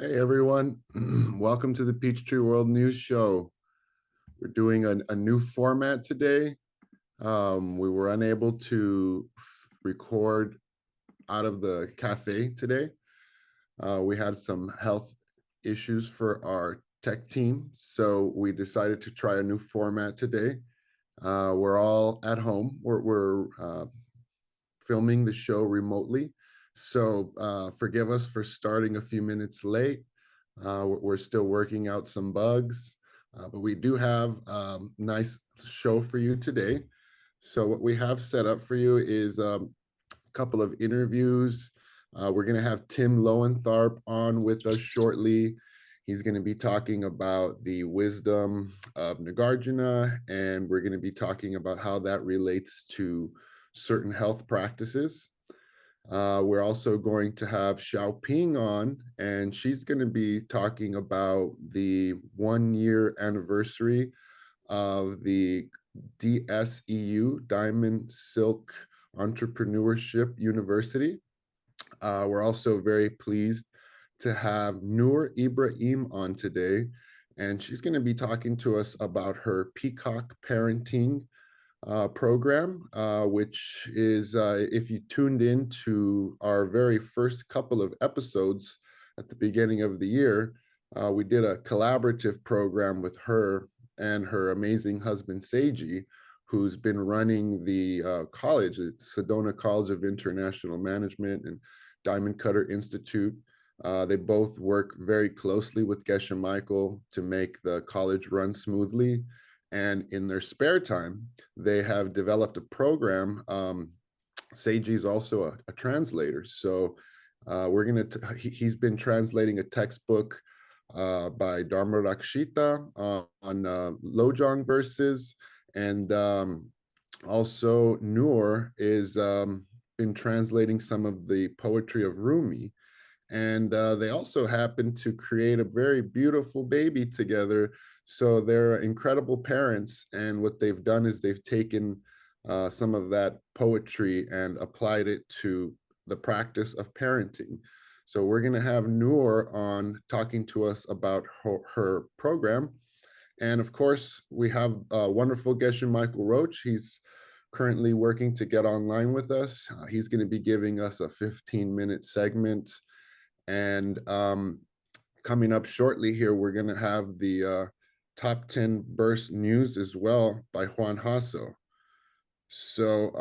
Hey everyone, welcome to the Peachtree World News Show. We're doing a new format today. We were unable to record out of the cafe today. We had some health issues for our tech team, so we decided to try a new format today. We're all at home. We're filming the show remotely. So forgive us for starting a few minutes late. We're still working out some bugs, but we do have a nice show for you today. So what we have set up for you is a couple of interviews. We're going to have Tim Lowenthorpe on with us shortly. He's going to be talking about the wisdom of Nagarjuna, and we're going to be talking about how that relates to certain health practices. We're also going to have Xiaoping on, and she's going to be talking about the 1-year anniversary of the DSEU, Diamond Silk Entrepreneurship University. We're also very pleased to have Noor Ibrahim on today, and she's going to be talking to us about her Peacock Parenting program, which is, if you tuned in to our very first couple of episodes at the beginning of the year, we did a collaborative program with her and her amazing husband, Seiji, who's been running the college, the Sedona College of International Management and Diamond Cutter Institute. They both work very closely with Geshe Michael to make the college run smoothly. And in their spare time, they have developed a program. Seiji is also a translator. So he's been translating a textbook by Dharma Rakshita on Lojong verses. And also Noor is been translating some of the poetry of Rumi. And they also happen to create a very beautiful baby together. So they're incredible parents. And what they've done is they've taken some of that poetry and applied it to the practice of parenting. So we're going to have Noor on talking to us about her program. And of course, we have wonderful Geshe Michael Roach. He's currently working to get online with us. He's going to be giving us a 15-minute segment. And coming up shortly here, we're going to have the top 10 burst news as well by Juan Hasso. So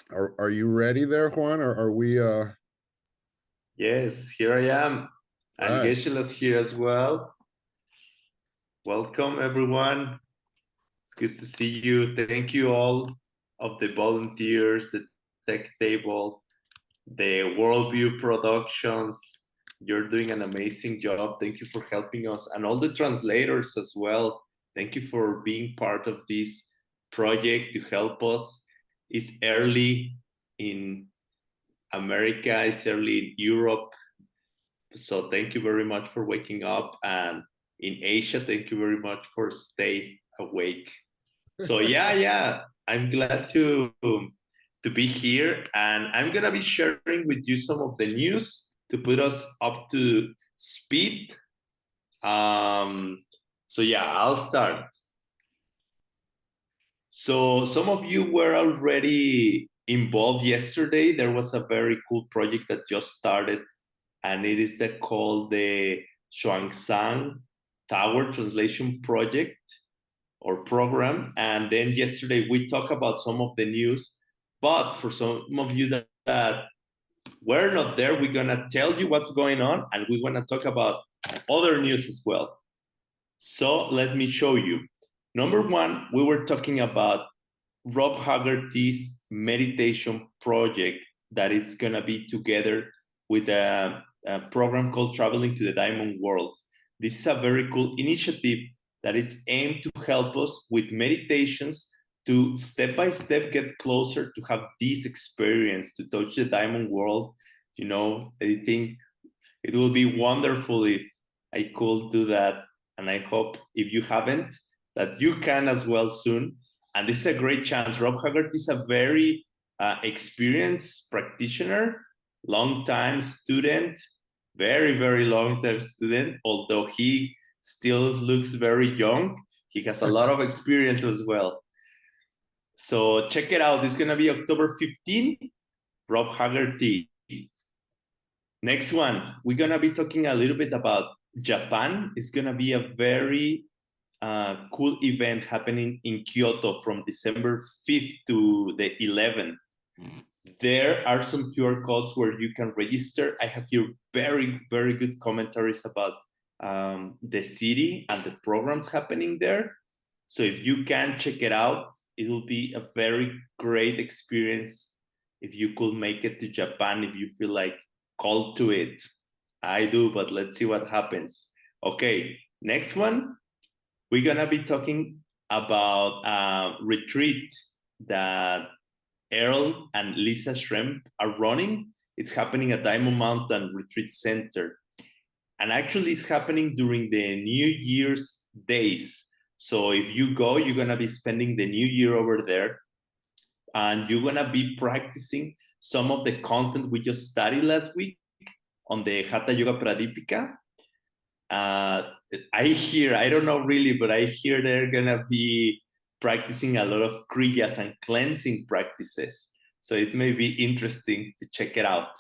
are you ready there, Juan, or are we? Yes, here I am. And Right. Geshe-la's here as well. Welcome, everyone. It's good to see you. Thank you all of the volunteers, the tech table, the Worldview Productions. You're doing an amazing job. Thank you for helping us, and all the translators as well. Thank you for being part of this project to help us. It's early in America, it's early in Europe. So thank you very much for waking up. And in Asia, thank you very much for stay awake. So yeah, I'm glad to be here, and I'm gonna be sharing with you some of the news to put us up to speed. So yeah, I'll start. So some of you were already involved yesterday. There was a very cool project that just started, and it is called the Xuanzang Tower Translation Project or program. And then yesterday we talked about some of the news, but for some of you that were not there, we're gonna tell you what's going on, and we wanna talk about other news as well. So let me show you. Number one, we were talking about Rob Haggerty's meditation project that is gonna be together with a program called Traveling to the Diamond World. This is a very cool initiative that it's aimed to help us with meditations to step by step get closer to have this experience, to touch the diamond world. You know, I think it will be wonderful if I could do that. And I hope if you haven't, that you can as well soon. And this is a great chance. Rob Haggerty is a very experienced practitioner, long-time student, very, very long-term student, although he still looks very young. He has a lot of experience as well. So check it out. It's going to be October 15th, Rob Haggerty. Next one, we're going to be talking a little bit about Japan. It's going to be a very cool event happening in Kyoto from December 5th to the 11th. There are some QR codes where you can register. I have here very, very good commentaries about the city and the programs happening there. So if you can check it out, it will be a very great experience if you could make it to Japan, if you feel like called to it. I do, but let's see what happens. Okay, next one. We're gonna be talking about a retreat that Earl and Lisa Schremp are running. It's happening at Diamond Mountain Retreat Center. And actually it's happening during the New Year's days. So if you go, you're gonna be spending the new year over there, and you're gonna be practicing some of the content we just studied last week on the Hatha Yoga Pradipika. I don't know really, but I hear they're gonna be practicing a lot of kriyas and cleansing practices. So it may be interesting to check it out.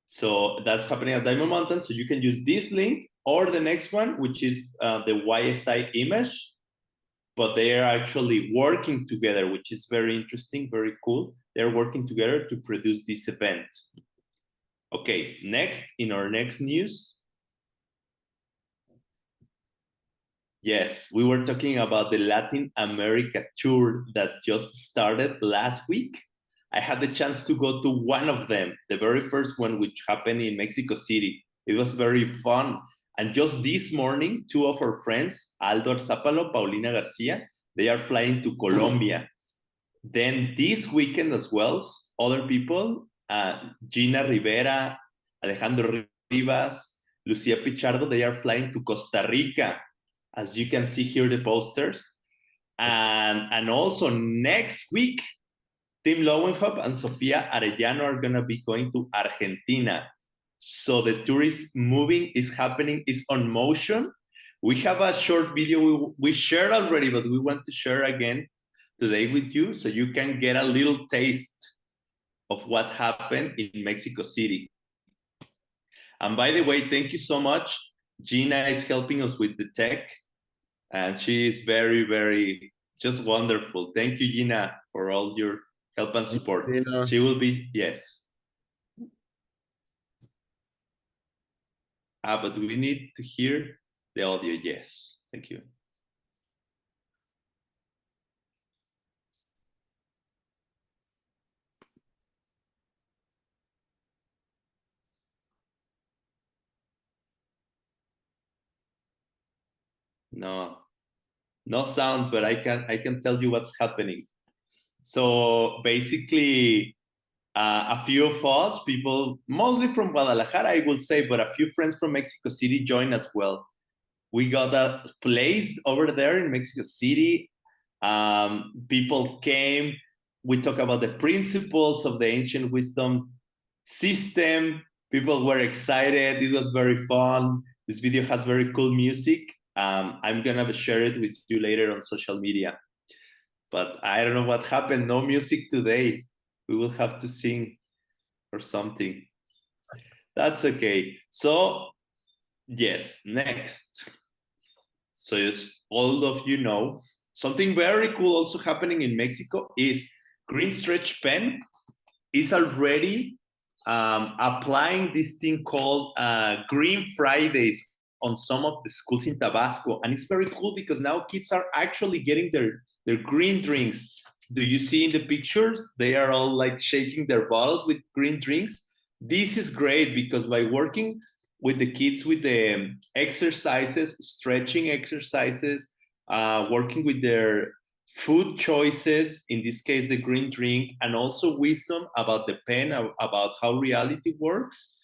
So that's happening at Diamond Mountain. So you can use this link or the next one, which is the YSI image, but they are actually working together, which is very interesting, very cool. They're working together to produce this event. Okay, next, in our next news. Yes, we were talking about the Latin America tour that just started last week. I had the chance to go to one of them, the very first one, which happened in Mexico City. It was very fun. And just this morning, two of our friends, Aldo Zapalo, Paulina Garcia, they are flying to Colombia. Then this weekend as well, other people, Gina Rivera, Alejandro Rivas, Lucia Pichardo, they are flying to Costa Rica. As you can see here, the posters. And also next week, Tim Lowenhop and Sofia Arellano are going to be going to Argentina. So the tourist moving is happening, is on motion. We have a short video we shared already, but we want to share again today with you so you can get a little taste of what happened in Mexico City. And by the way, thank you so much. Gina is helping us with the tech, and she is very, very just wonderful. Thank you, Gina, for all your help and support. She will be, yes. But we need to hear the audio, yes. Thank you. No sound, but I can tell you what's happening. So basically, a few of us, people, mostly from Guadalajara, I will say, but a few friends from Mexico City joined as well. We got a place over there in Mexico City. People came. We talk about the principles of the ancient wisdom system. People were excited. It was very fun. This video has very cool music. I'm gonna share it with you later on social media. But I don't know what happened. No music today. We will have to sing or something. That's okay. So, yes, next. So as all of you know, something very cool also happening in Mexico is Green Stretch Pen is already applying this thing called Green Fridays on some of the schools in Tabasco. And it's very cool because now kids are actually getting their green drinks. Do you see in the pictures? They are all like shaking their bottles with green drinks. This is great because by working with the kids with the exercises, stretching exercises, working with their food choices, in this case, the green drink, and also wisdom about the pen, about how reality works,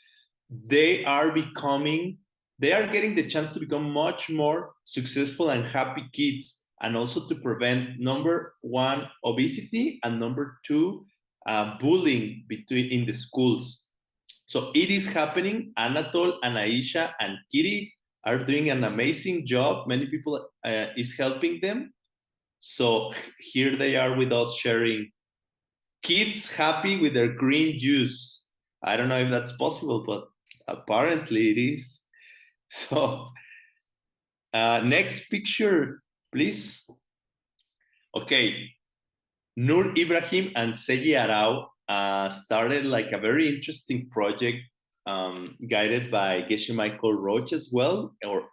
they are getting the chance to become much more successful and happy kids, and also to prevent, number one, obesity, and number two, bullying in the schools. So it is happening. Anatol and Aisha and Kitty are doing an amazing job. Many people is helping them. So here they are with us sharing. Kids happy with their green juice. I don't know if that's possible, but apparently it is. So next picture, please. Okay, Nur Ibrahim and Seyi Arau started like a very interesting project guided by Geshe Michael Roach as well, or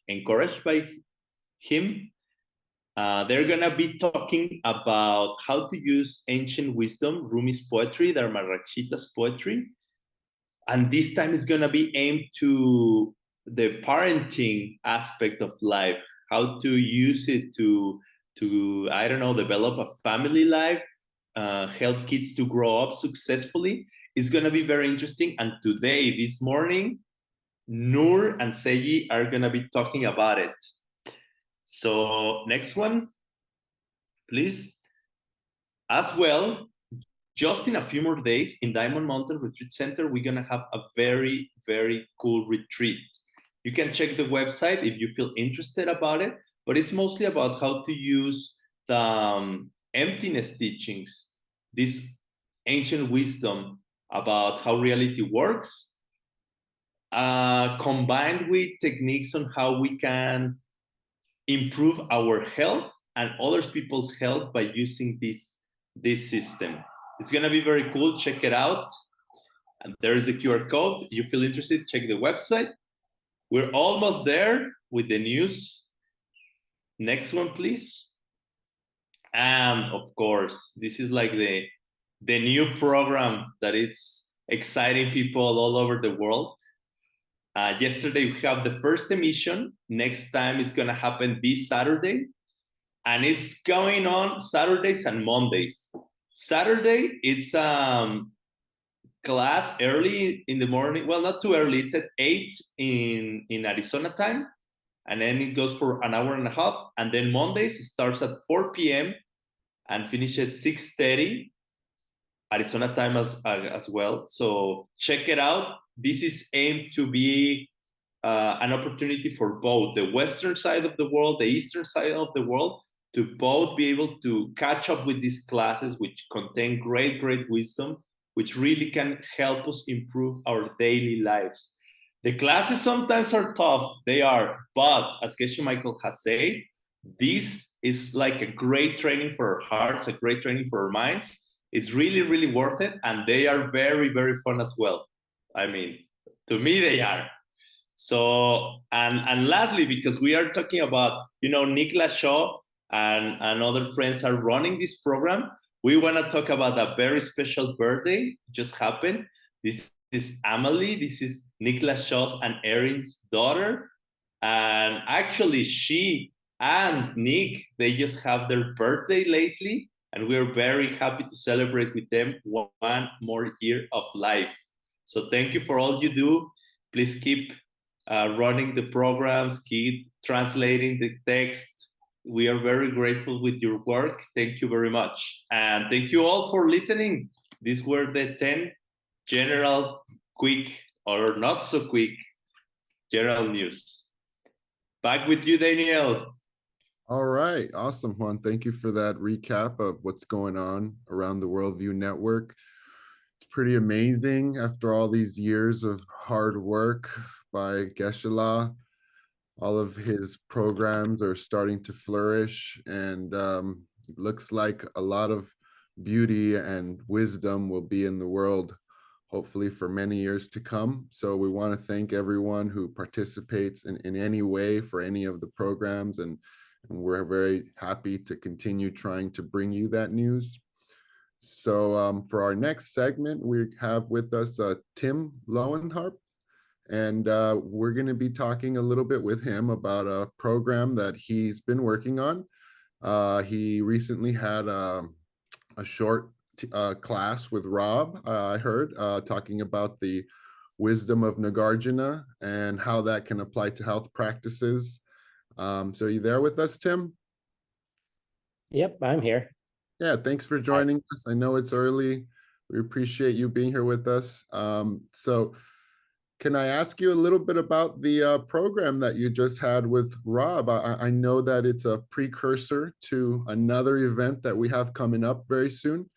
encouraged by him. They're gonna be talking about how to use ancient wisdom, Rumi's poetry, Dharmarakshita's poetry, and this time is gonna be aimed to the parenting aspect of life, how to use it to I don't know, develop a family life, help kids to grow up successfully. It's gonna be very interesting. And today, this morning, Nur and Seyi are gonna be talking about it. So next one, please. As well, just in a few more days in Diamond Mountain Retreat Center, we're gonna have a very, very cool retreat. You can check the website if you feel interested about it, but it's mostly about how to use the emptiness teachings, this ancient wisdom about how reality works, combined with techniques on how we can improve our health and other people's health by using this system. It's gonna be very cool. Check it out. And there's the QR code. If you feel interested, check the website. We're almost there with the news. Next one, please. And of course, this is like the new program that it's exciting people all over the world. Yesterday, we have the first emission. Next time, it's gonna happen this Saturday. And it's going on Saturdays and Mondays. Saturday, it's class early in the morning. Well, not too early. It's at 8 in Arizona time. And then it goes for an hour and a half. And then Mondays, it starts at 4 p.m. and finishes 6:30 Arizona time as well. So check it out. This is aimed to be an opportunity for both the Western side of the world, the Eastern side of the world, to both be able to catch up with these classes, which contain great, great wisdom, which really can help us improve our daily lives. The classes sometimes are tough, they are, but as Geshe Michael has said, this is like a great training for our hearts, a great training for our minds. It's really, really worth it, and they are very, very fun as well. I mean, to me, they are. So, and lastly, because we are talking about, Niklas Shaw and other friends are running this program, we want to talk about a very special birthday just happened. This is Amelie. This is Niklas Shaw's and Erin's daughter. And actually, she and Nick, they just have their birthday lately. And we're very happy to celebrate with them one more year of life. So thank you for all you do. Please keep running the programs, keep translating the text. We are very grateful with your work. Thank you very much. And thank you all for listening. These were the 10 general, quick, or not so quick, general news. Back with you, Daniel. All right. Awesome, Juan. Thank you for that recap of what's going on around the Worldview Network. It's pretty amazing after all these years of hard work by Geshe-la. All of his programs are starting to flourish, and it looks like a lot of beauty and wisdom will be in the world, hopefully for many years to come. So we want to thank everyone who participates in any way for any of the programs, and we're very happy to continue trying to bring you that news. So for our next segment, we have with us Tim Lowenharp, and we're going to be talking a little bit with him about a program that he's been working on. He recently had a short class with Rob, I heard, talking about the wisdom of Nagarjuna and how that can apply to health practices. So are you there with us, Tim? Yep, I'm here. Yeah, thanks for joining us. I know it's early. We appreciate you being here with us. So can I ask you a little bit about the program that you just had with Rob? I know that it's a precursor to another event that we have coming up very soon.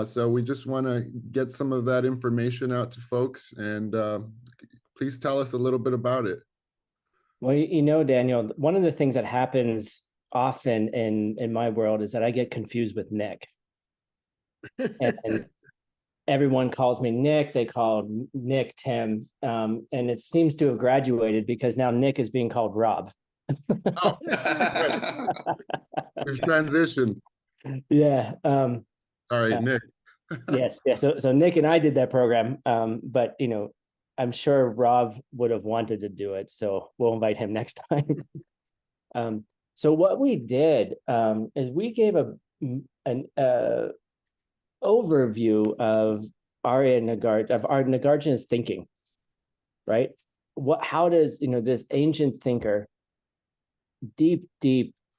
So we just want to get some of that information out to folks, and please tell us a little bit about it. Well, Daniel, one of the things that happens often in my world is that I get confused with Nick. And everyone calls me Nick. They call Nick Tim. And it seems to have graduated because now Nick is being called Rob. Oh, we've transitioned. Yeah. Sorry, Nick. Yes. Yeah. So Nick and I did that program. But I'm sure Rob would have wanted to do it. So we'll invite him next time. So what we did is we gave an overview of Arya Nagarjuna's thinking, right? How does this ancient thinker, deep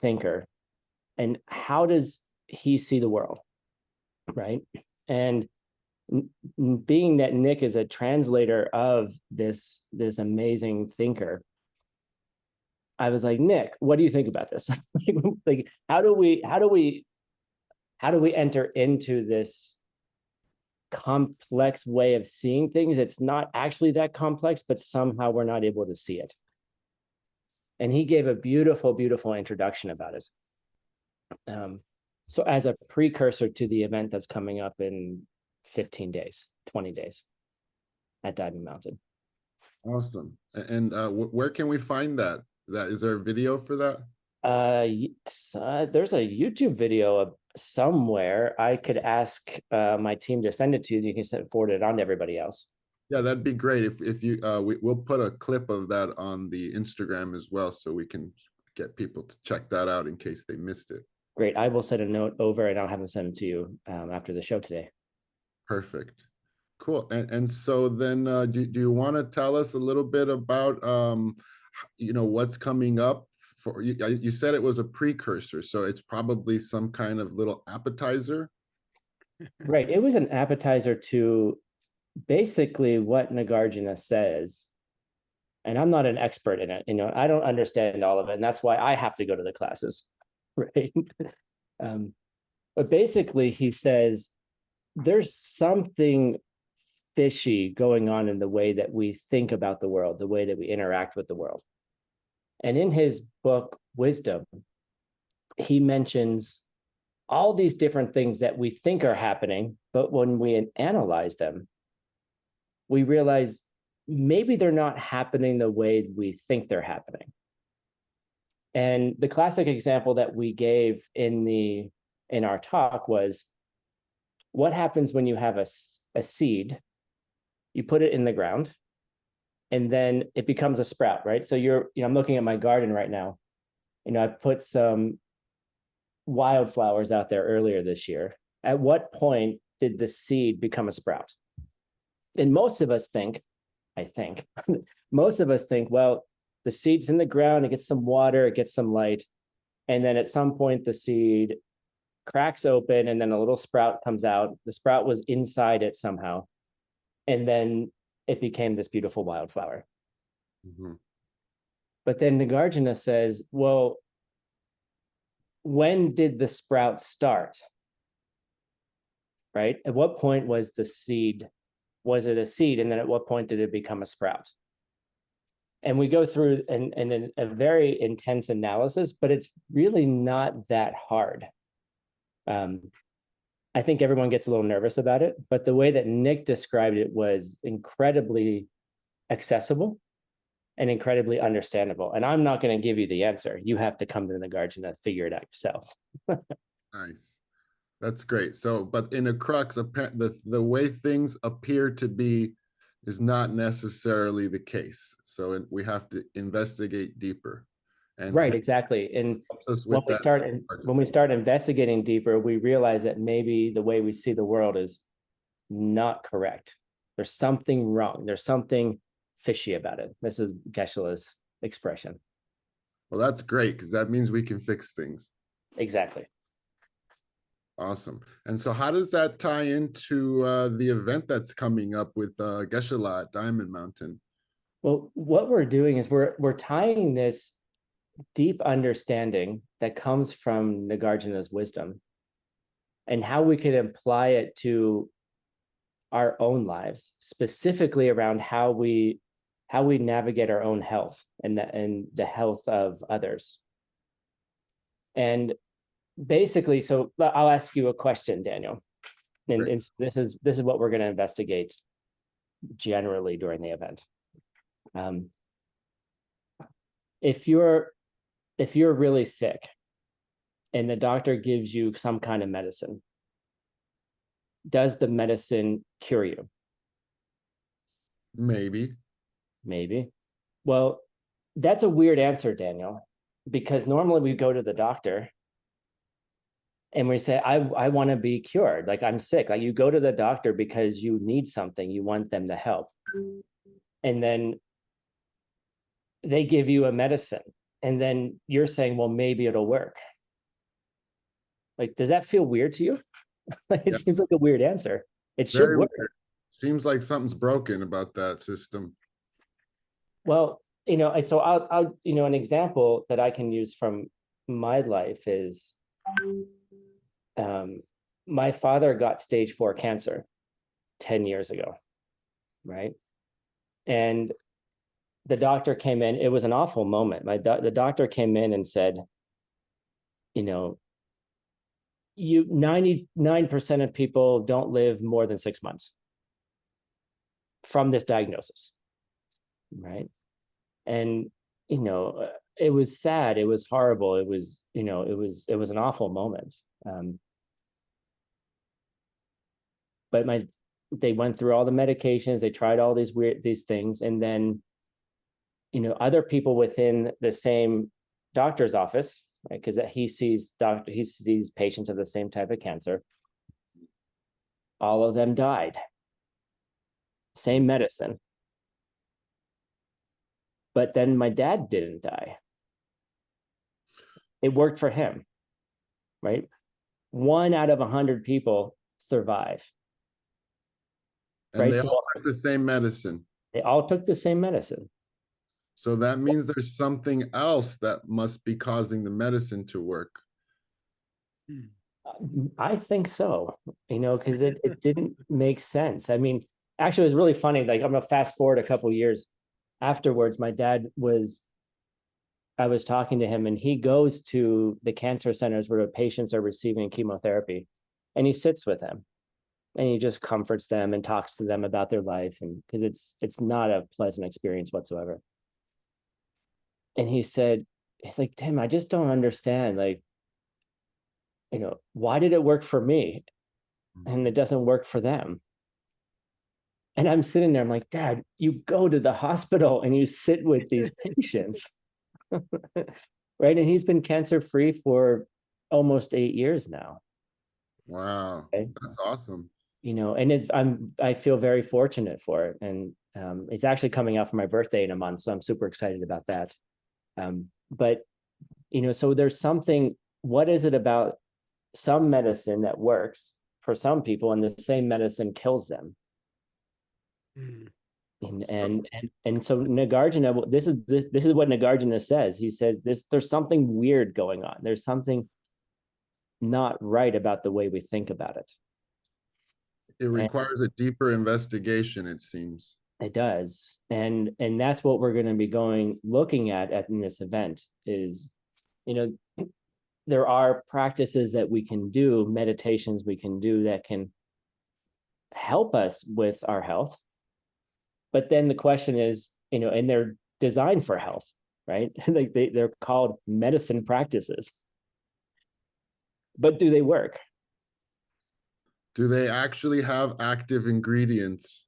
thinker, and how does he see the world, right? And being that Nick is a translator of this amazing thinker, I was like, Nick, what do you think about this? Like, how do we enter into this complex way of seeing things? It's not actually that complex, but somehow we're not able to see it. And he gave a beautiful introduction about it. So as a precursor to the event that's coming up in 15 days, 20 days at Diving Mountain. Awesome. And where can we find that? Is there a video for that? There's a YouTube video somewhere. I could ask my team to send it to you. You can forward it on to everybody else. Yeah, that'd be great. If you we'll put a clip of that on the Instagram as well, so we can get people to check that out in case they missed it. Great. I will send a note over and I'll have them send it to you after the show today. Perfect. Cool. And so then do you want to tell us a little bit about what's coming up for you? You said it was a precursor, so it's probably some kind of little appetizer. Right. It was an appetizer to basically what Nagarjuna says. And I'm not an expert in it. I don't understand all of it. And that's why I have to go to the classes. Right. But basically he says there's something fishy going on in the way that we think about the world, the way that we interact with the world. And in his book, Wisdom, he mentions all these different things that we think are happening, but when we analyze them, we realize maybe they're not happening the way we think they're happening. And the classic example that we gave in our talk was, what happens when you have a seed, you put it in the ground, and then it becomes a sprout, right? So I'm looking at my garden right now. I put some wildflowers out there earlier this year. At what point did the seed become a sprout? And most of us think, well, the seed's in the ground, it gets some water, it gets some light, and then at some point the seed cracks open and then a little sprout comes out. The sprout was inside it somehow, and then it became this beautiful wildflower. Mm-hmm. But then Nagarjuna says, well, when did the sprout start? Right? At what point was it a seed? And then at what point did it become a sprout? And we go through a very intense analysis, but it's really not that hard. I think everyone gets a little nervous about it, but the way that Nick described it was incredibly accessible and incredibly understandable. And I'm not going to give you the answer. You have to come to Nagarjuna and figure it out yourself. Nice. That's great. So, but in a crux, the way things appear to be is not necessarily the case. So we have to investigate deeper. And right, exactly. And when we start investigating deeper, we realize that maybe the way we see the world is not correct. There's something wrong. There's something fishy about it. This is Geshe-la's expression. Well, that's great, because that means we can fix things. Exactly. Awesome. And so how does that tie into the event that's coming up with Geshe-la at Diamond Mountain? Well, what we're doing is we're tying this deep understanding that comes from Nagarjuna's wisdom and how we can apply it to our own lives, specifically around how we navigate our own health and the health of others. And basically, so I'll ask you a question, Daniel. And this is what we're going to investigate generally during the event. If you're really sick and the doctor gives you some kind of medicine, does the medicine cure you? Maybe. Well, that's a weird answer, Daniel, because normally we go to the doctor and we say, I want to be cured. Like, I'm sick. Like, you go to the doctor because you need something, you want them to help. And then they give you a medicine. And then you're saying, well, maybe it'll work. Like, does that feel weird to you? It seems like a weird answer. It should work. Weird. Seems like something's broken about that system. Well, so I'll an example that I can use from my life is my father got stage 4 cancer 10 years ago, right? And the doctor came in. It was an awful moment. The doctor came in and said, 99% of people don't live more than 6 months from this diagnosis, right? And it was sad, it was horrible, it was an awful moment. But they went through all the medications, they tried all these things, and then other people within the same doctor's office, right, because he sees patients of the same type of cancer, all of them died. Same medicine. But then my dad didn't die. It worked for him, right? 1 out of 100 people survive. And right? They all took the same medicine. They all took the same medicine. So that means there's something else that must be causing the medicine to work. I think so, because it didn't make sense. I mean, actually, it was really funny. Like, I'm going to fast forward a couple of years. Afterwards, my dad I was talking to him, and he goes to the cancer centers where the patients are receiving chemotherapy, and he sits with them and he just comforts them and talks to them about their life. And because it's not a pleasant experience whatsoever. And he's like, Tim, I just don't understand. Like, why did it work for me and it doesn't work for them? And I'm sitting there, I'm like, Dad, you go to the hospital and you sit with these patients, right? And he's been cancer-free for almost 8 years now. Wow, okay. That's awesome. And I feel very fortunate for it. And it's actually coming out for my birthday in a month, so I'm super excited about that. But so there's something. What is it about some medicine that works for some people, and the same medicine kills them? And so Nagarjuna, this is what Nagarjuna says. He says there's something weird going on. There's something not right about the way we think about it. It requires a deeper investigation, it seems. It does. And that's what we're going to be looking at in this event is, there are practices that we can do, meditations we can do that can help us with our health. But then the question is, and they're designed for health, right? Like they're called medicine practices. But do they work? Do they actually have active ingredients?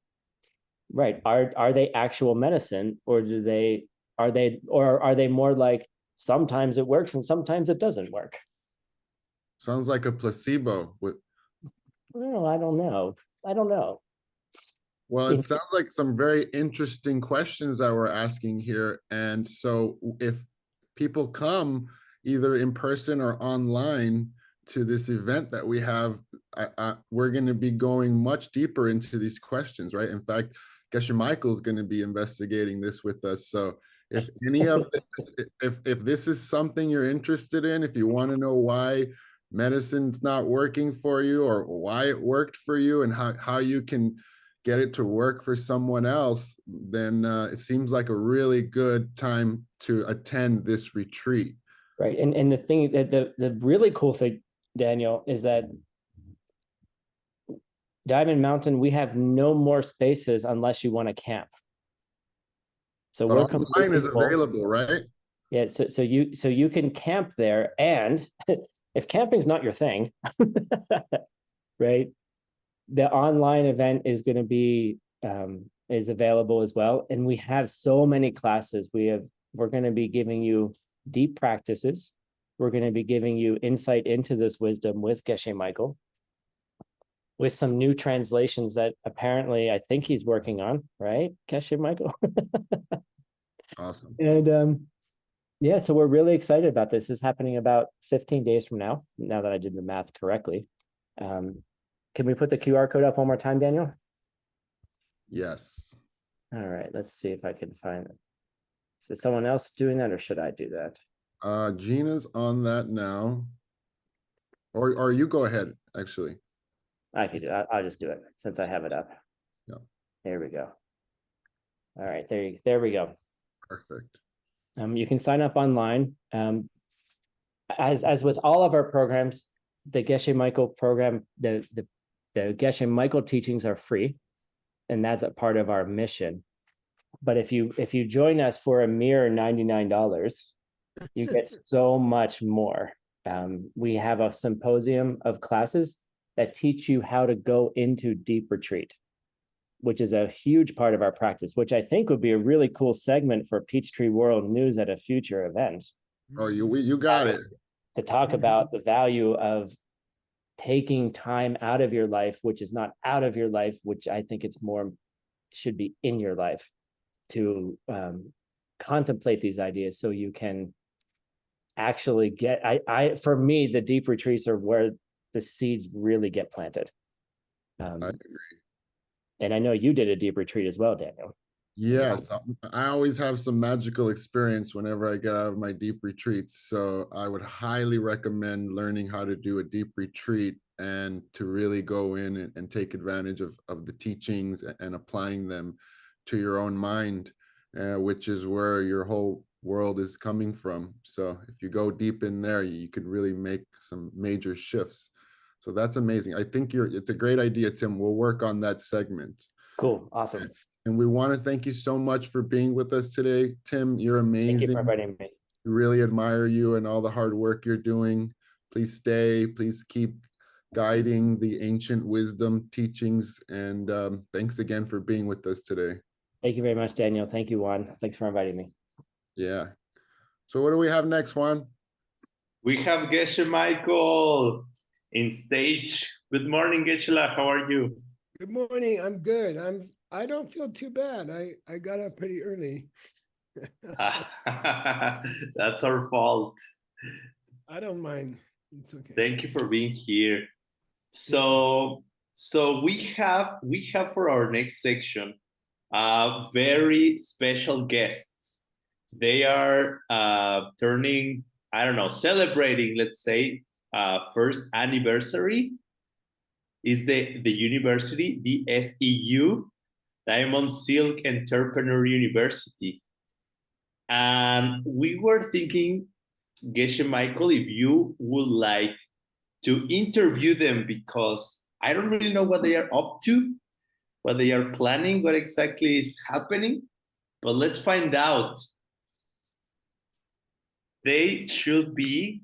Right. Are they actual medicine, or are they more like sometimes it works and sometimes it doesn't work? Sounds like a placebo. Well, I don't know. Well, it sounds like some very interesting questions that we're asking here. And so if people come either in person or online, to this event that we have, we're going to be going much deeper into these questions, right? In fact, Geshe Michael's going to be investigating this with us. So if any of this, if this is something you're interested in, if you want to know why medicine's not working for you or why it worked for you and how you can get it to work for someone else, then it seems like a really good time to attend this retreat. Right. And the thing that the really cool thing, Daniel, is that Diamond Mountain, we have no more spaces unless you want to camp. So But we're online completely is full. available, right? Yeah. So you can camp there, and if camping's not your thing, right? The online event is going to be is available as well, and we have so many classes. We're going to be giving you deep practices. We're going to be giving you insight into this wisdom with Geshe Michael, with some new translations that apparently I think he's working on, right, Geshe Michael? Awesome. And yeah, so we're really excited about this. This is happening about 15 days from now that I did the math correctly. Can we put the QR code up one more time, Daniel? Yes. All right, let's see if I can find it. Is someone else doing that, or should I do that? Gina's on that now. Or you go ahead, actually. I could do it. I'll just do it since I have it up. Yeah. There we go. All right, there we go. Perfect. You can sign up online. As with all of our programs, the Geshe Michael program, the Geshe Michael teachings are free, and that's a part of our mission. But if you join us for a mere $99, you get so much more. We have a symposium of classes that teach you how to go into deep retreat, which is a huge part of our practice, which I think would be a really cool segment for Peachtree World News at a future event. Oh, you got it. To talk about the value of taking time out of your life, which is not out of your life, which I think it's more should be in your life, to contemplate these ideas so you can actually get, for me, the deep retreats are where the seeds really get planted. I agree. And I know you did a deep retreat as well, Daniel. Yes, I always have some magical experience whenever I get out of my deep retreats. So I would highly recommend learning how to do a deep retreat and to really go in and take advantage of the teachings and applying them to your own mind, which is where your whole world is coming from. So if you go deep in there, you could really make some major shifts. So that's amazing. I think it's a great idea, Tim. We'll work on that segment. Cool. Awesome. And we want to thank you so much for being with us today. Tim, you're amazing. Thank you for inviting me. We really admire you and all the hard work you're doing. Please stay. Please keep guiding the ancient wisdom teachings. And thanks again for being with us today. Thank you very much, Daniel. Thank you, Juan. Thanks for inviting me. Yeah. So what do we have next, Juan? We have Geshe Michael in stage. Good morning, Geshe-la. How are you? Good morning. I'm good. I don't feel too bad. I got up pretty early. That's our fault. I don't mind. It's okay. Thank you for being here. So we have for our next section very special guests. They are turning, I don't know, celebrating, let's say, first anniversary. Is the university, the SEU, Diamond Silk Entrepreneur University. And we were thinking, Geshe Michael, if you would like to interview them, because I don't really know what they are up to, what they are planning, what exactly is happening, but let's find out. They should be,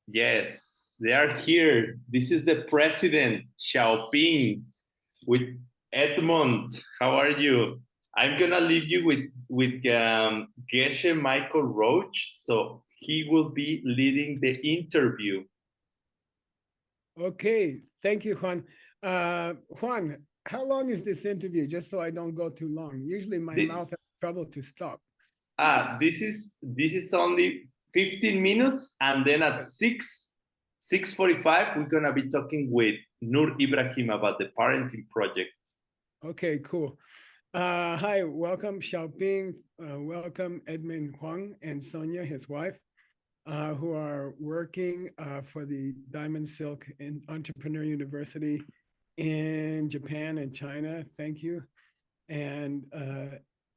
yes, they are here. This is the president, Xiaoping, with Edmond. How are you? I'm gonna leave you with Geshe Michael Roach, so he will be leading the interview. Okay, thank you, Juan. Juan, how long is this interview? Just so I don't go too long. Usually my mouth has trouble to stop. This is only 15 minutes, and then at 6 6:45, we're gonna be talking with Nur Ibrahim about the parenting project. Okay, cool. Hi, welcome Xiaoping, welcome Edmund Huang and Sonia, his wife, who are working for the Diamond Silk Entrepreneur University in Japan and China. Thank you. And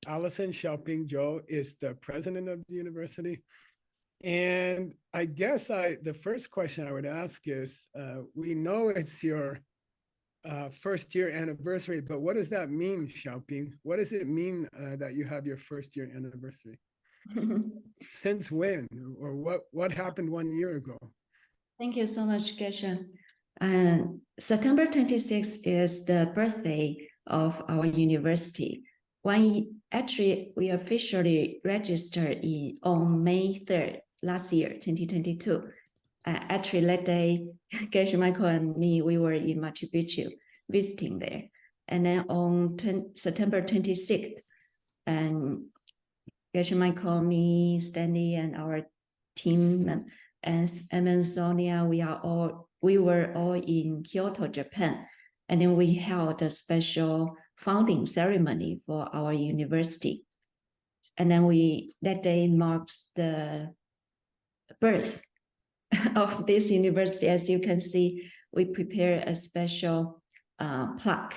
Allison Xiaoping Zhou is the president of the university. And I guess the first question I would ask is, we know it's your first year anniversary, but what does that mean, Xiaoping? What does it mean that you have your first year anniversary? Since when, or what happened 1 year ago? Thank you so much, Geshen. September 26th is the birthday of our university. Actually, we officially registered on May 3rd last year, 2022. Actually, that day, Geshe, Michael, and me, we were in Machu Picchu visiting there. And then on September 26th, and Geshe, Michael, me, Stanley, and our team, and Emma, Sonia, we were all in Kyoto, Japan. And then we held a special founding ceremony for our university. And then that day marks the birth of this university. As you can see, we prepare a special plaque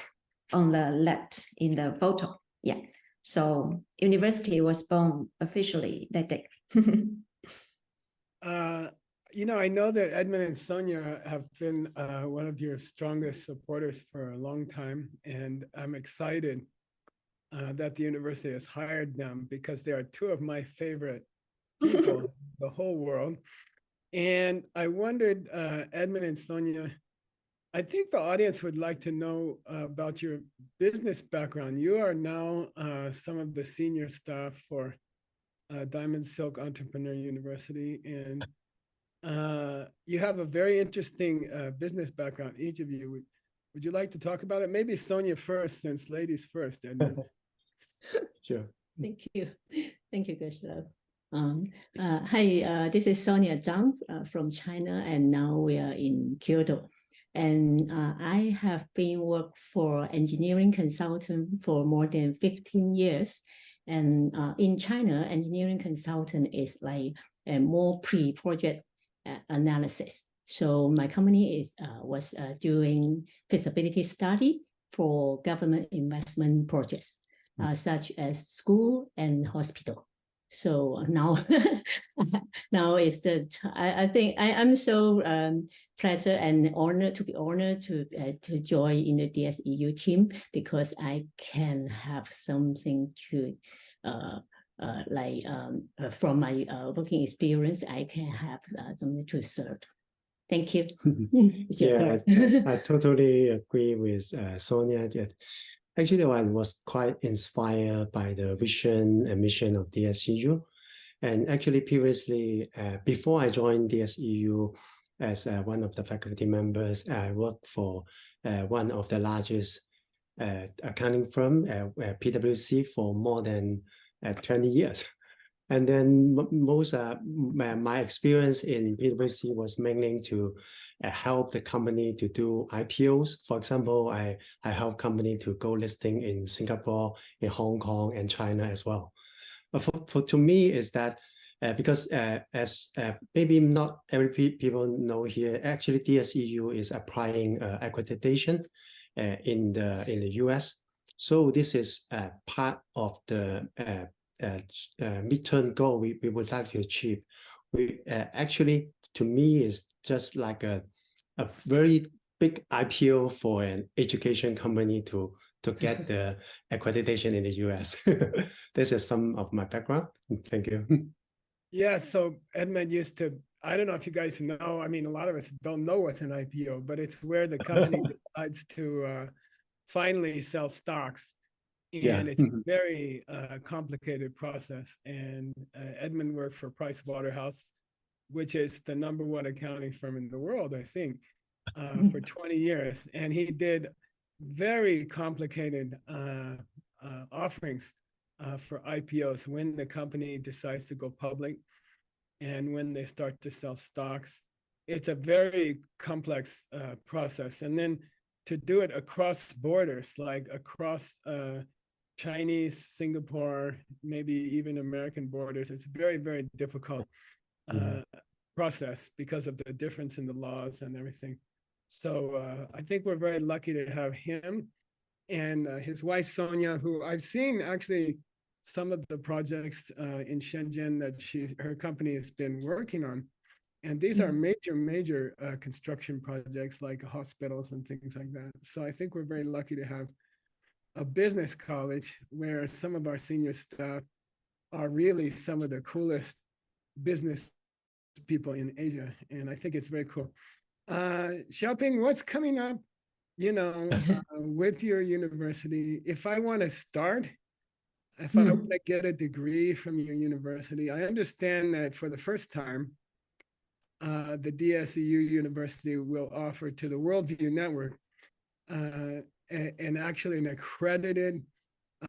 on the left in the photo. Yeah. So university was born officially that day. I know that Edmund and Sonia have been one of your strongest supporters for a long time, and I'm excited that the university has hired them because they are two of my favorite people in the whole world. And I wondered, Edmund and Sonia, I think the audience would like to know about your business background. You are now some of the senior staff for Diamond Silk Entrepreneur University, and you have a very interesting business background, each of you. Would you like to talk about it? Maybe Sonia first, since ladies first, Edmund. Sure. Thank you. Thank you, Geshe. Hi, this is Sonia Zhang from China, and now we are in Kyoto. And I have been working for engineering consultant for more than 15 years. And in China, engineering consultant is like a more pre-project analysis. So my company was doing feasibility study for government investment projects, such as school and hospital. So now, is I think I'm so pleasure and honored to join in the DSEU team, because I can have something to from my working experience, I can have something to serve. Thank you. Yeah, I totally agree with Sonia that actually I was quite inspired by the vision and mission of DSEU. And actually previously, before I joined DSEU as one of the faculty members, I worked for one of the largest accounting firm, PwC, for more than 20 years. And then my experience in PwC was mainly to help the company to do IPOs. For example, I help company to go listing in Singapore, in Hong Kong, and China as well. But to me is that because as maybe not every people know here, actually DSEU is applying accreditation in the US. So this is part of the midterm goal we would like to achieve. We actually, to me, is just like a very big IPO for an education company to get the accreditation in the US. This is some of my background. Thank you. Yeah, so Edmund used to, I don't know if you guys know, I mean, a lot of us don't know what's an IPO, but it's where the company decides to finally sell stocks. And it's a very complicated process. And Edmund worked for Pricewaterhouse, which is the #1 accounting firm in the world, I think, for 20 years. And he did very complicated offerings for IPOs when the company decides to go public and when they start to sell stocks. it's a very complex process. And then to do it across borders, like across Chinese, Singapore, maybe even American borders, it's very, very difficult process because of the difference in the laws and everything. So I think we're very lucky to have him and his wife, Sonia, who I've seen actually some of the projects in Shenzhen that her company has been working on. And these are major construction projects like hospitals and things like that. So I think we're very lucky to have a business college where some of our senior staff are really some of the coolest business people in Asia. And I think it's very cool. Xiaoping, what's coming up, with your university? If I want to start, if I want to get a degree from your university, I understand that for the first time, the DSEU University will offer to the Worldview Network and actually an accredited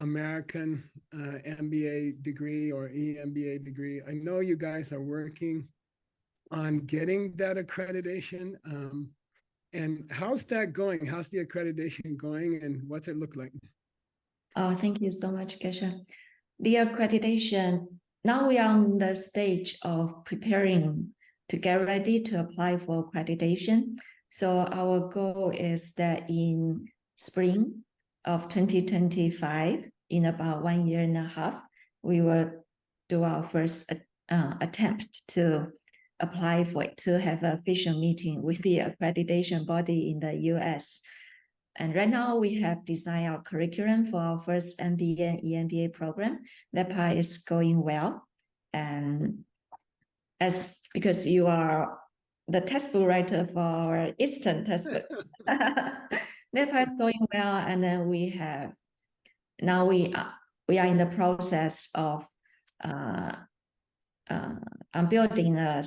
American MBA degree or EMBA degree. I know you guys are working on getting that accreditation. And how's that going? How's the accreditation going and what's it look like? Oh, thank you so much, Geshe. The accreditation, now we are on the stage of preparing to get ready to apply for accreditation. So our goal is that in spring of 2025, in about 1.5 years, we will do our first attempt to apply for it, to have an official meeting with the accreditation body in the US. And right now we have designed our curriculum for our first MBA and EMBA program. That part is going well. And because you are the textbook writer for our Eastern textbooks, that part is going well. And then we are in the process of I'm building a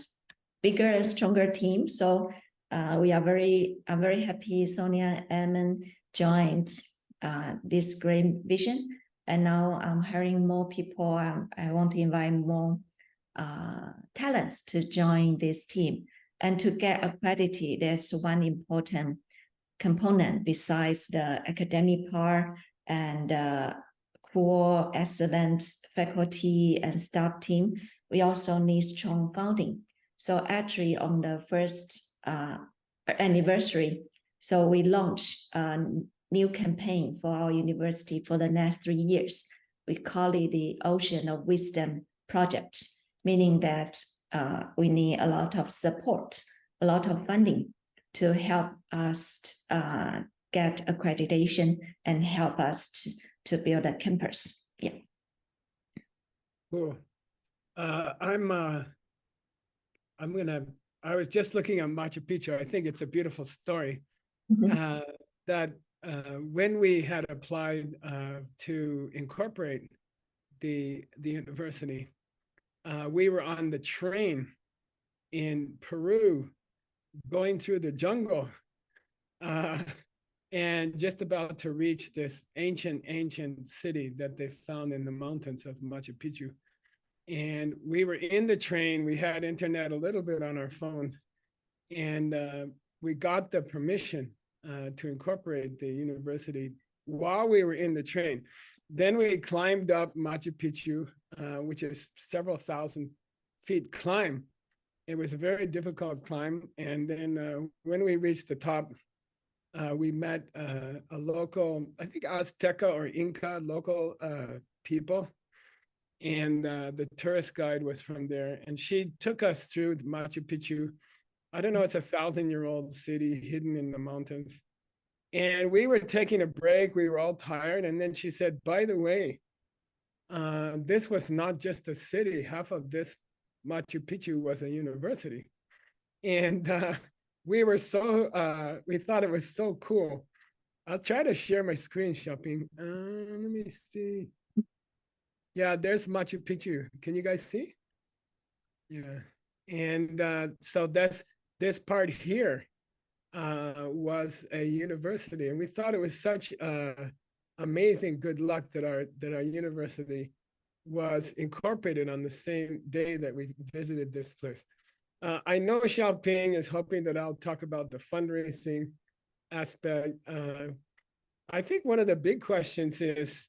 bigger and stronger team. So I'm very happy Sonia and Eamon joined this great vision. And now I'm hiring more people. I want to invite more talents to join this team. And to get accredited, there's one important component besides the academic part and core excellent faculty and staff team. We also need strong funding. So actually on the first anniversary, so we launched a new campaign for our university for the next 3 years. We call it the Ocean of Wisdom Project, meaning that we need a lot of support, a lot of funding to help us get accreditation and help us to build a campus. Yeah. Cool. I was just looking at Machu Picchu. I think it's a beautiful story. That when we had applied to incorporate the university, we were on the train in Peru going through the jungle and just about to reach this ancient city that they found in the mountains of Machu Picchu. And we were in the train, we had internet a little bit on our phones, and we got the permission to incorporate the university while we were in the train. Then we climbed up Machu Picchu, which is several thousand feet climb. It was a very difficult climb. And then when we reached the top, we met a local, I think Azteca or Inca local people. And the tourist guide was from there. And she took us through Machu Picchu. I don't know, it's a 1,000-year-old city hidden in the mountains. And we were taking a break. We were all tired. And then she said, by the way, this was not just a city. Half of this Machu Picchu was a university. And we were we thought it was so cool. I'll try to share my screen, Xiaoping. Let me see. Yeah, there's Machu Picchu. Can you guys see? Yeah. And so this part here was a university. And we thought it was such amazing good luck that our university was incorporated on the same day that we visited this place. I know Xiaoping is hoping that I'll talk about the fundraising aspect. I think one of the big questions is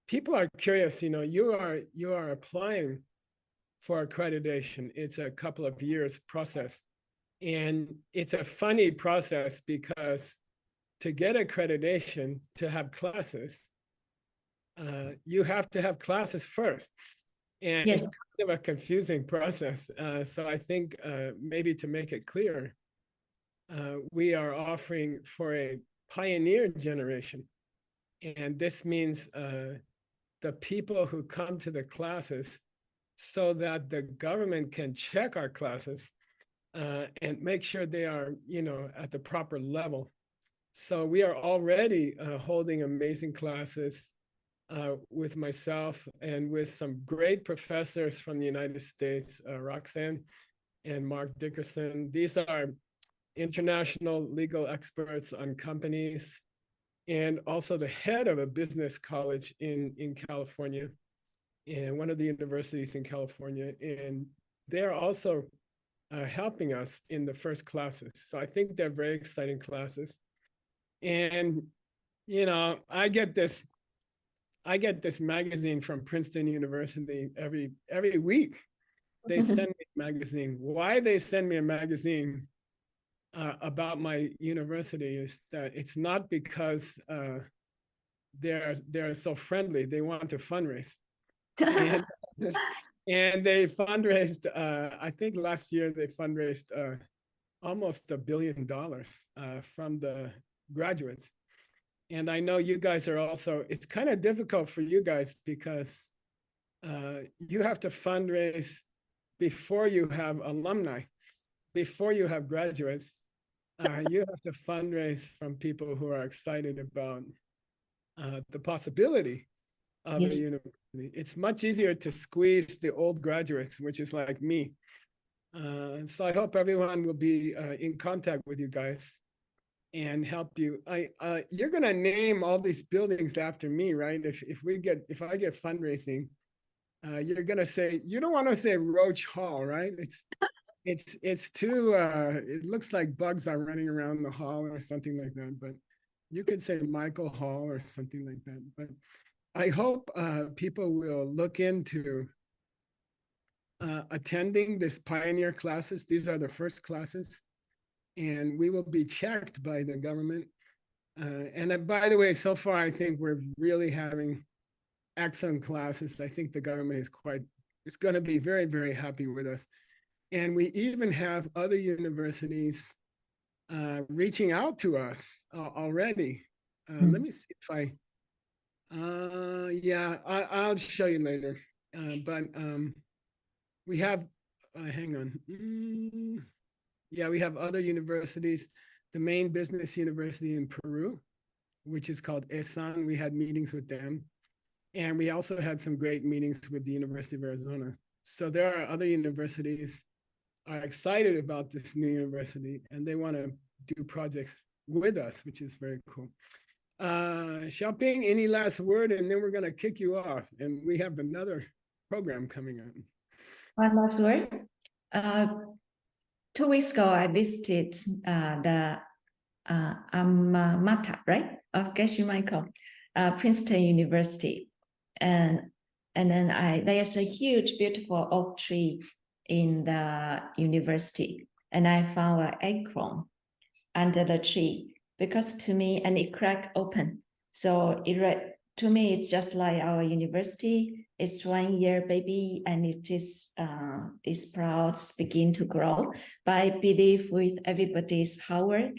people are curious. You know, you are applying for accreditation. It's a couple of years process, and it's a funny process because to get accreditation to have classes, you have to have classes first. And Yes. it's kind of a confusing process. So I think maybe to make it clear, we are offering for a pioneer generation. And this means the people who come to the classes so that the government can check our classes and make sure they are, you know, at the proper level. So we are already holding amazing classes with myself and with some great professors from the United States, Roxanne and Mark Dickerson. These are international legal experts on companies and also the head of a business college in California and one of the universities in California. And they're also helping us in the first classes. So I think they're very exciting classes. And, you know, I get this magazine from Princeton University every week. They send me a magazine. Why they send me a magazine about my university is that it's not because they're so friendly. They want to fundraise, and, and they fundraised. I think last year they fundraised almost $1 billion from the graduates. And I know you guys are also, it's kind of difficult for you guys because you have to fundraise before you have alumni, before you have graduates. You have to fundraise from people who are excited about the possibility of a university. It's much easier to squeeze the old graduates, which is like me. So I hope everyone will be in contact with you guys and help you. You're gonna name all these buildings after me, right? If I get fundraising, you're gonna say, you don't want to say Roach Hall, right? It's too it looks like bugs are running around the hall or something like that, but you could say Michael Hall or something like that. But I hope people will look into attending this pioneer classes. These are the first classes, and we will be checked by the government. And by the way, so far, I think we're really having excellent classes. I think the government is going to be very, very happy with us. And we even have other universities reaching out to us already. Let me see if I'll show you later. But we have, hang on. Yeah, we have other universities. The main business university in Peru, which is called ESAN, we had meetings with them. And we also had some great meetings with the University of Arizona. So there are other universities are excited about this new university and they want to do projects with us, which is very cool. Xiaoping, any last word? And then we're going to kick you off. And we have another program coming up. One last word. 2 weeks ago, I visited the alma mater, right, of Geshe Michael, Princeton University, and then there's a huge, beautiful oak tree in the university, and I found an acorn under the tree because to me, and it cracked open. So to me, it's just like our university. It's 1 year baby, and it is sprouts begin to grow. But I believe with everybody's hard work,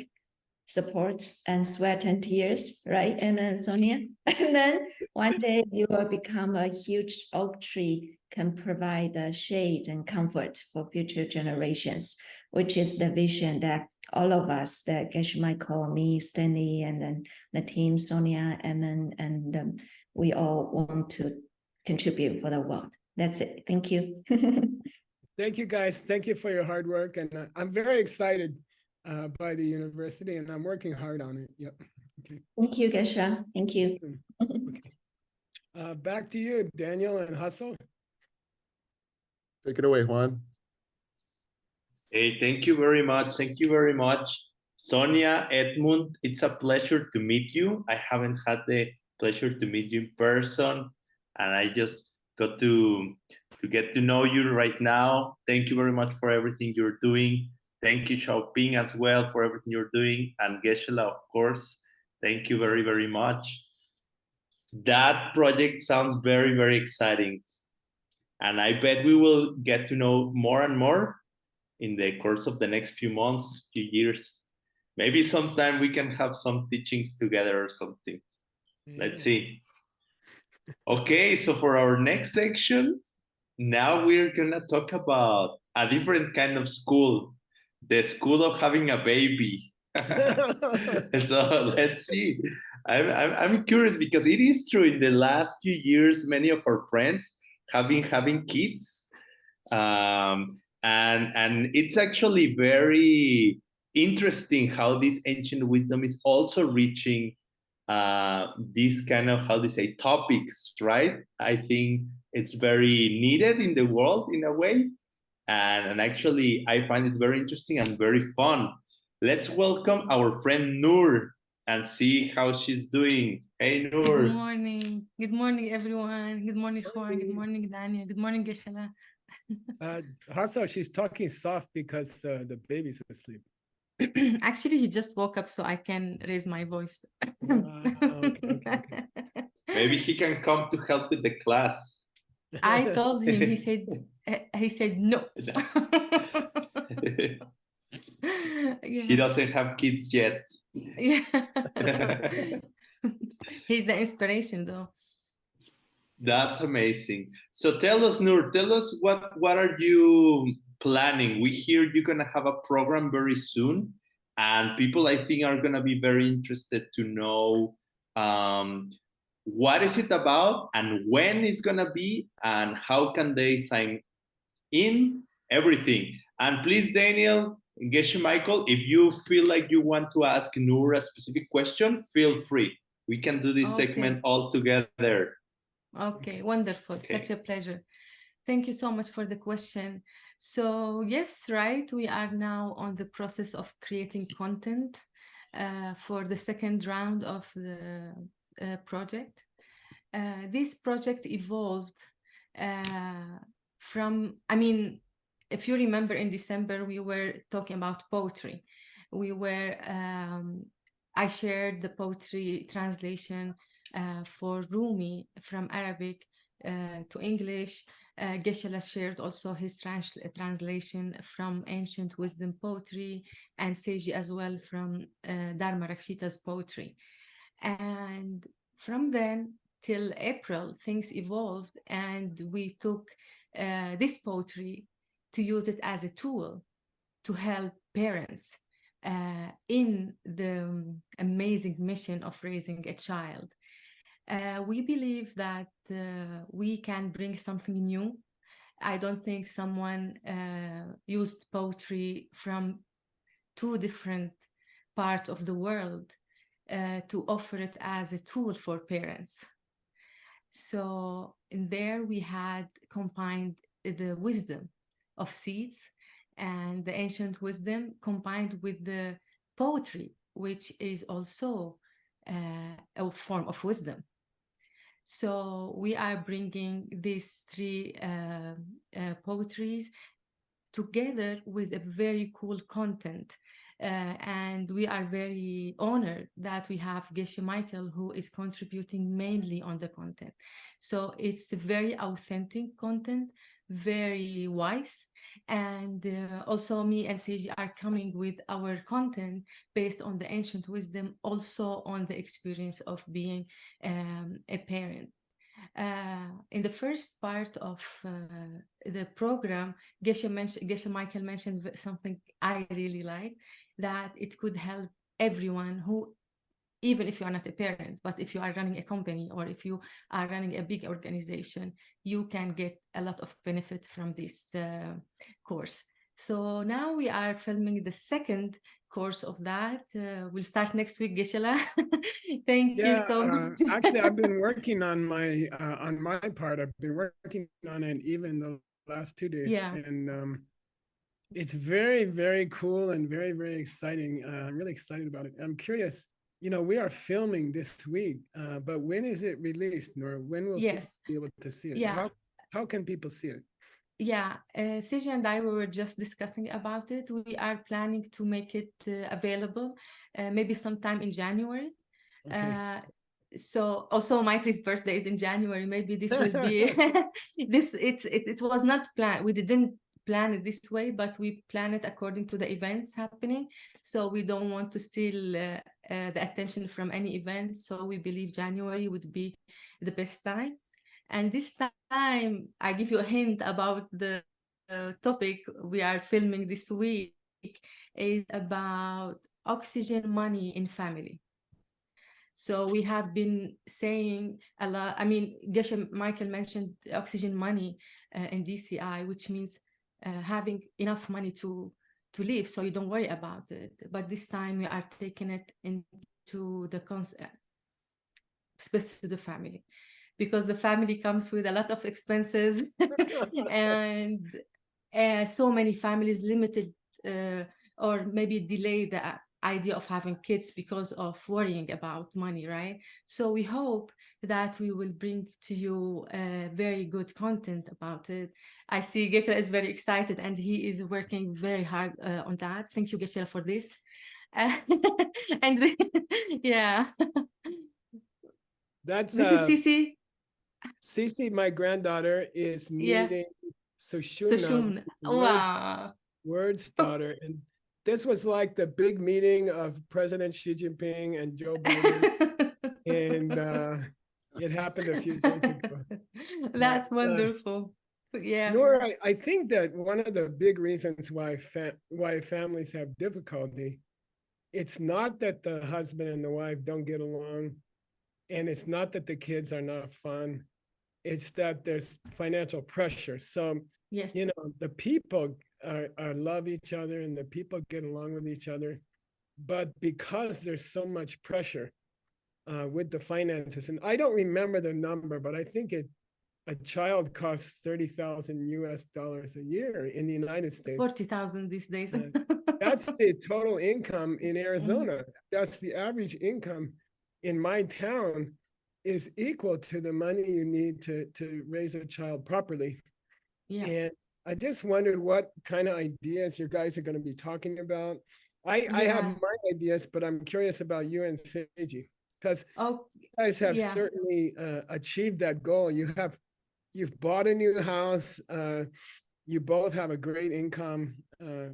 support, and sweat and tears, right? And then Sonia, and then one day you will become a huge oak tree, can provide the shade and comfort for future generations, which is the vision that all of us, that Geshe Michael, me, Stanley, and then the team, Sonia, Emin, and we all want to contribute for the world. That's it. Thank you. Thank you, guys. Thank you for your hard work. And I'm very excited by the university, and I'm working hard on it. Yep. Okay. Thank you, Geshe. Thank you. Okay. Back to you, Daniel and Hustle. Take it away, Juan. Hey, thank you very much. Thank you very much, Sonia, Edmund. It's a pleasure to meet you. I haven't had the pleasure to meet you in person, and I just got to get to know you right now. Thank you very much for everything you're doing. Thank you, Xiaoping, as well, for everything you're doing, and Geshe-la, of course. Thank you very, very much. That project sounds very, very exciting, and I bet we will get to know more and more in the course of the next few months, few years. Maybe sometime we can have some teachings together or something. Let's see. Okay, so for our next section, now we're gonna talk about a different kind of school, the school of having a baby. And so let's see. I'm curious because it is true in the last few years, many of our friends have been having kids. And it's actually very interesting how this ancient wisdom is also reaching these kind of, how they say, topics, right? I think it's very needed in the world in a way. And actually, I find it very interesting and very fun. Let's welcome our friend Noor and see how she's doing. Hey, Noor. Good morning. Good morning, everyone. Good morning, Juan. Good morning, Daniel. Good morning, Geshe-la. Also, she's talking soft because the baby's asleep. Actually, he just woke up, so I can raise my voice. Okay. Maybe he can come to help with the class. I told him. He said no. He doesn't have kids yet. Yeah. He's the inspiration, though. That's amazing. So tell us, Noor, tell us what are you planning? We hear you're gonna have a program very soon, and people I think are gonna be very interested to know what is it about and when it's gonna be and how can they sign in, everything. And please, Daniel, Geshe Michael, if you feel like you want to ask Noor a specific question, feel free. We can do this segment all together. Okay, wonderful. Okay. Such a pleasure. Thank you so much for the question. So yes, right, we are now on the process of creating content for the second round of the project. This project evolved from, if you remember in December, we were talking about poetry. I shared the poetry translation for Rumi from Arabic to English. Geshe-la shared also his translation from ancient wisdom poetry, and Seiji as well from Dharma Rakshita's poetry. And from then till April, things evolved, and we took this poetry to use it as a tool to help parents in the amazing mission of raising a child. We believe that we can bring something new. I don't think someone used poetry from two different parts of the world to offer it as a tool for parents. So in there we had combined the wisdom of seeds and the ancient wisdom combined with the poetry, which is also a form of wisdom. So we are bringing these three poetries together with a very cool content. And we are very honored that we have Geshe Michael, who is contributing mainly on the content. So it's very authentic content, very wise. And also me and Seiji are coming with our content based on the ancient wisdom, also on the experience of being a parent. In the first part of the program, Geshe Michael mentioned something I really like, that it could help everyone who, even if you are not a parent, but if you are running a company or if you are running a big organization, you can get a lot of benefit from this course. So now we are filming the second course of that. We'll start next week, Geshe-la. Thank you so much. Actually, I've been working on my part. I've been working on it even the last 2 days. Yeah. And It's very, very cool and very, very exciting. I'm really excited about it. I'm curious, we are filming this week, but when is it released, Nora? When will people Yes. be able to see it? Yeah. How can people see it? Yeah, Seji and I we were just discussing about it. We are planning to make it available maybe sometime in January. Okay. So also Maitri's birthday is in January. Maybe this will be it was not planned. We didn't plan it this way, but we plan it according to the events happening. So we don't want to steal the attention from any event. So we believe January would be the best time. And this time, I give you a hint about the topic we are filming this week is about oxygen money in family. So we have been saying a lot. I mean, Geshe Michael mentioned oxygen money in DCI, which means having enough money to live, so you don't worry about it. But this time we are taking it into the concept specific to the family, because the family comes with a lot of expenses and so many families limited or maybe delay the idea of having kids because of worrying about money, right? So we hope that we will bring to you very good content about it. I see Geshe is very excited and he is working very hard on that. Thank you, Geshe, for this. And yeah. That's This is Sisi. Cece, my granddaughter, is meeting Sushumna, Sushumna. Wow. Word's daughter. And this was like the big meeting of President Xi Jinping and Joe Biden. And it happened a few days ago. That's wonderful. Yeah. Nora, I think that one of the big reasons why families have difficulty, it's not that the husband and the wife don't get along, and it's not that the kids are not fun. It's that there's financial pressure. So, yes, the people are love each other and the people get along with each other. But because there's so much pressure with the finances, and I don't remember the number, but I think a child costs $30,000 a year in the United States. 40,000 these days. That's the total income in Arizona. That's the average income in my town is equal to the money you need to raise a child properly. Yeah. And I just wondered what kind of ideas you guys are going to be talking about. I have my ideas, but I'm curious about you and Seiji, because you guys have certainly achieved that goal. You've bought a new house. You both have a great income.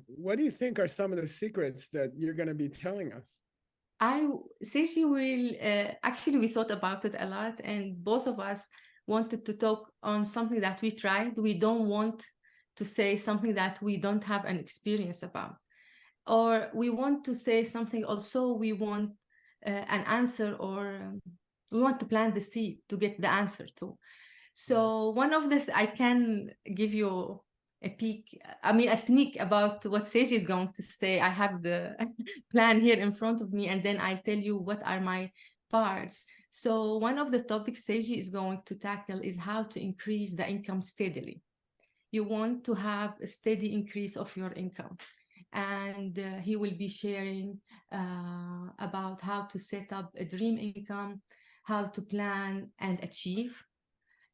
What do you think are some of the secrets that you're going to be telling us? Seiji will, actually we thought about it a lot, and both of us wanted to talk on something that we tried. We don't want to say something that we don't have an experience about, or we want to say something also we want an answer, or we want to plant the seed to get the answer to. So one of this, I can give you a sneak about what Seiji is going to say. I have the plan here in front of me, and then I'll tell you what are my parts. So one of the topics Seiji is going to tackle is how to increase the income steadily. You want to have a steady increase of your income. And he will be sharing about how to set up a dream income, how to plan and achieve,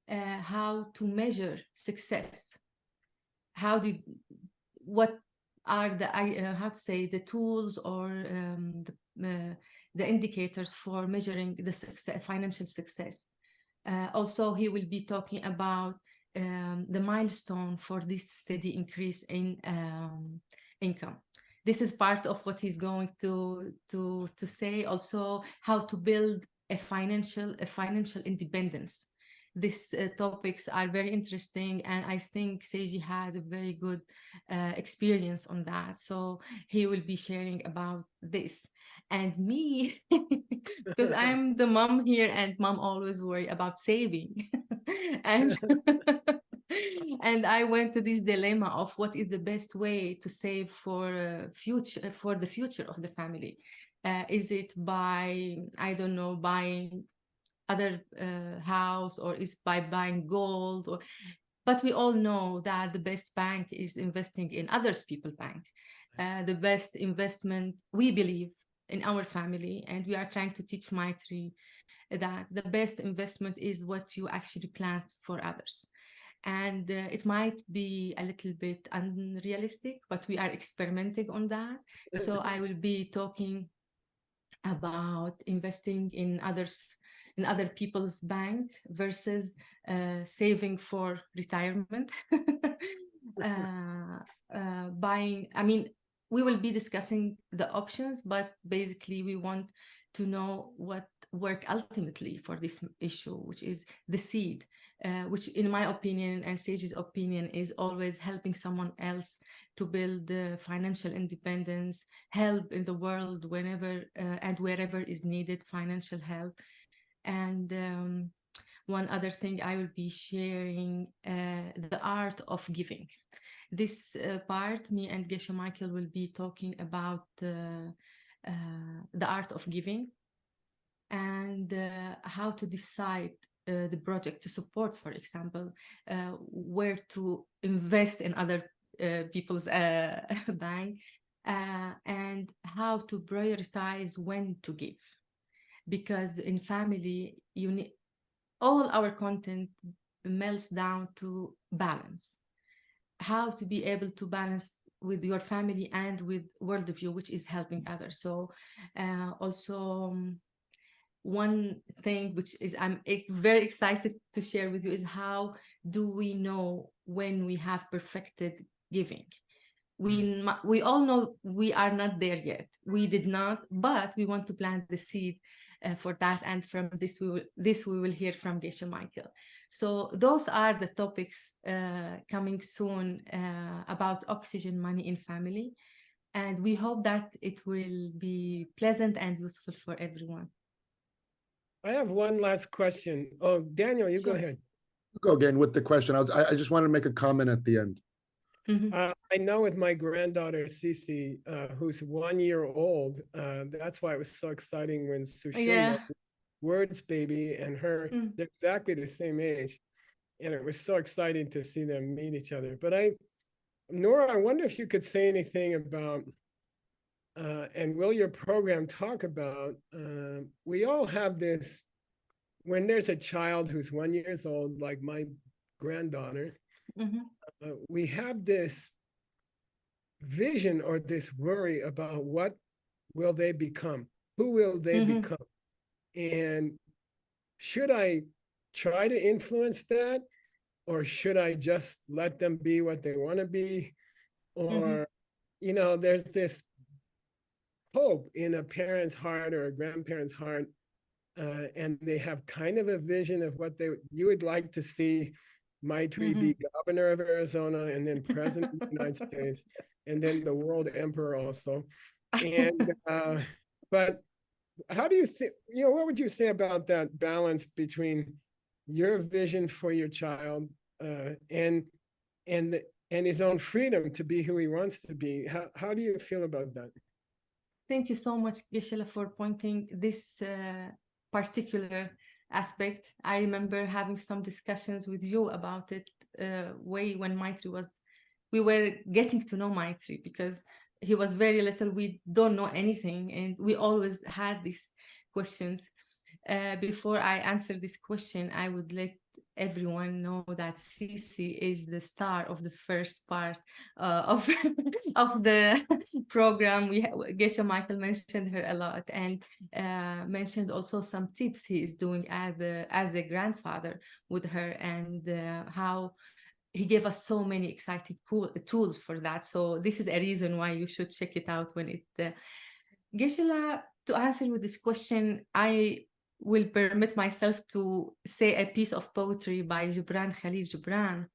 how to measure success, what are the tools or the indicators for measuring the financial success. Also, he will be talking about the milestone for this steady increase in income. This is part of what he's going to say. Also, how to build a financial independence. These topics are very interesting, and I think Seiji has a very good experience on that. So he will be sharing about this. And me, because I'm the mom here, and mom always worry about saving. and and I went to this dilemma of what is the best way to save for the future of the family. Is it by, I don't know, buying other house, or is by buying gold, or But we all know that the best bank is investing in others people's bank. The best investment, we believe, in our family, and we are trying to teach Maitri that the best investment is what you actually plant for others. And it might be a little bit unrealistic, but we are experimenting on that. So I will be talking about investing in other people's bank versus saving for retirement. Buying, I mean, we will be discussing the options, but basically we want to know what work ultimately for this issue, which is the seed, which in my opinion and Sage's opinion is always helping someone else to build financial independence, help in the world whenever and wherever is needed financial help. And one other thing I will be sharing, the art of giving. This part, me and Geshe Michael will be talking about the art of giving and how to decide the project to support, for example, where to invest in other people's bank, and how to prioritize when to give. Because in family, you need, all our content melts down to balance. How to be able to balance with your family and with Worldview, which is helping others. So also one thing which is I'm very excited to share with you is how do we know when we have perfected giving? We all know we are not there yet. We did not, but we want to plant the seed for that. And from this we will hear from Geshe Michael. So those are the topics coming soon about oxygen money in family. And we hope that it will be pleasant and useful for everyone. I have one last question. Oh, Daniel, you go ahead. Go again with the question. I just wanted to make a comment at the end. I know with my granddaughter, Cece, who's 1 year old, that's why it was so exciting when Sushila, Words baby, and her, they're exactly the same age. And it was so exciting to see them meet each other. But Nora, I wonder if you could say anything about, and will your program talk about, we all have this, when there's a child who's 1 year old, like my granddaughter, we have this vision or this worry about what will they become? Who will they become? And should I try to influence that? Or should I just let them be what they want to be? Or, you know, there's this hope in a parent's heart or a grandparent's heart, and they have kind of a vision of what you would like to see Maitri be governor of Arizona and then president of the United States and then the world emperor also. And but how do you think, you know, what would you say about that balance between your vision for your child and his own freedom to be who he wants to be? How do you feel about that? Thank you so much, Geshe, for pointing this particular aspect. I remember having some discussions with you about it way when Maitri we were getting to know Maitri because he was very little. We don't know anything, and we always had these questions. Before I answer this question, I would let everyone know that Cici is the star of the first part of the program. Geshe Michael mentioned her a lot and mentioned also some tips he is doing as a grandfather with her, and how he gave us so many exciting tools for that. So this is a reason why you should check it out when it. Geshe, to answer you this question, I will permit myself to say a piece of poetry by Gibran Khalil Gibran,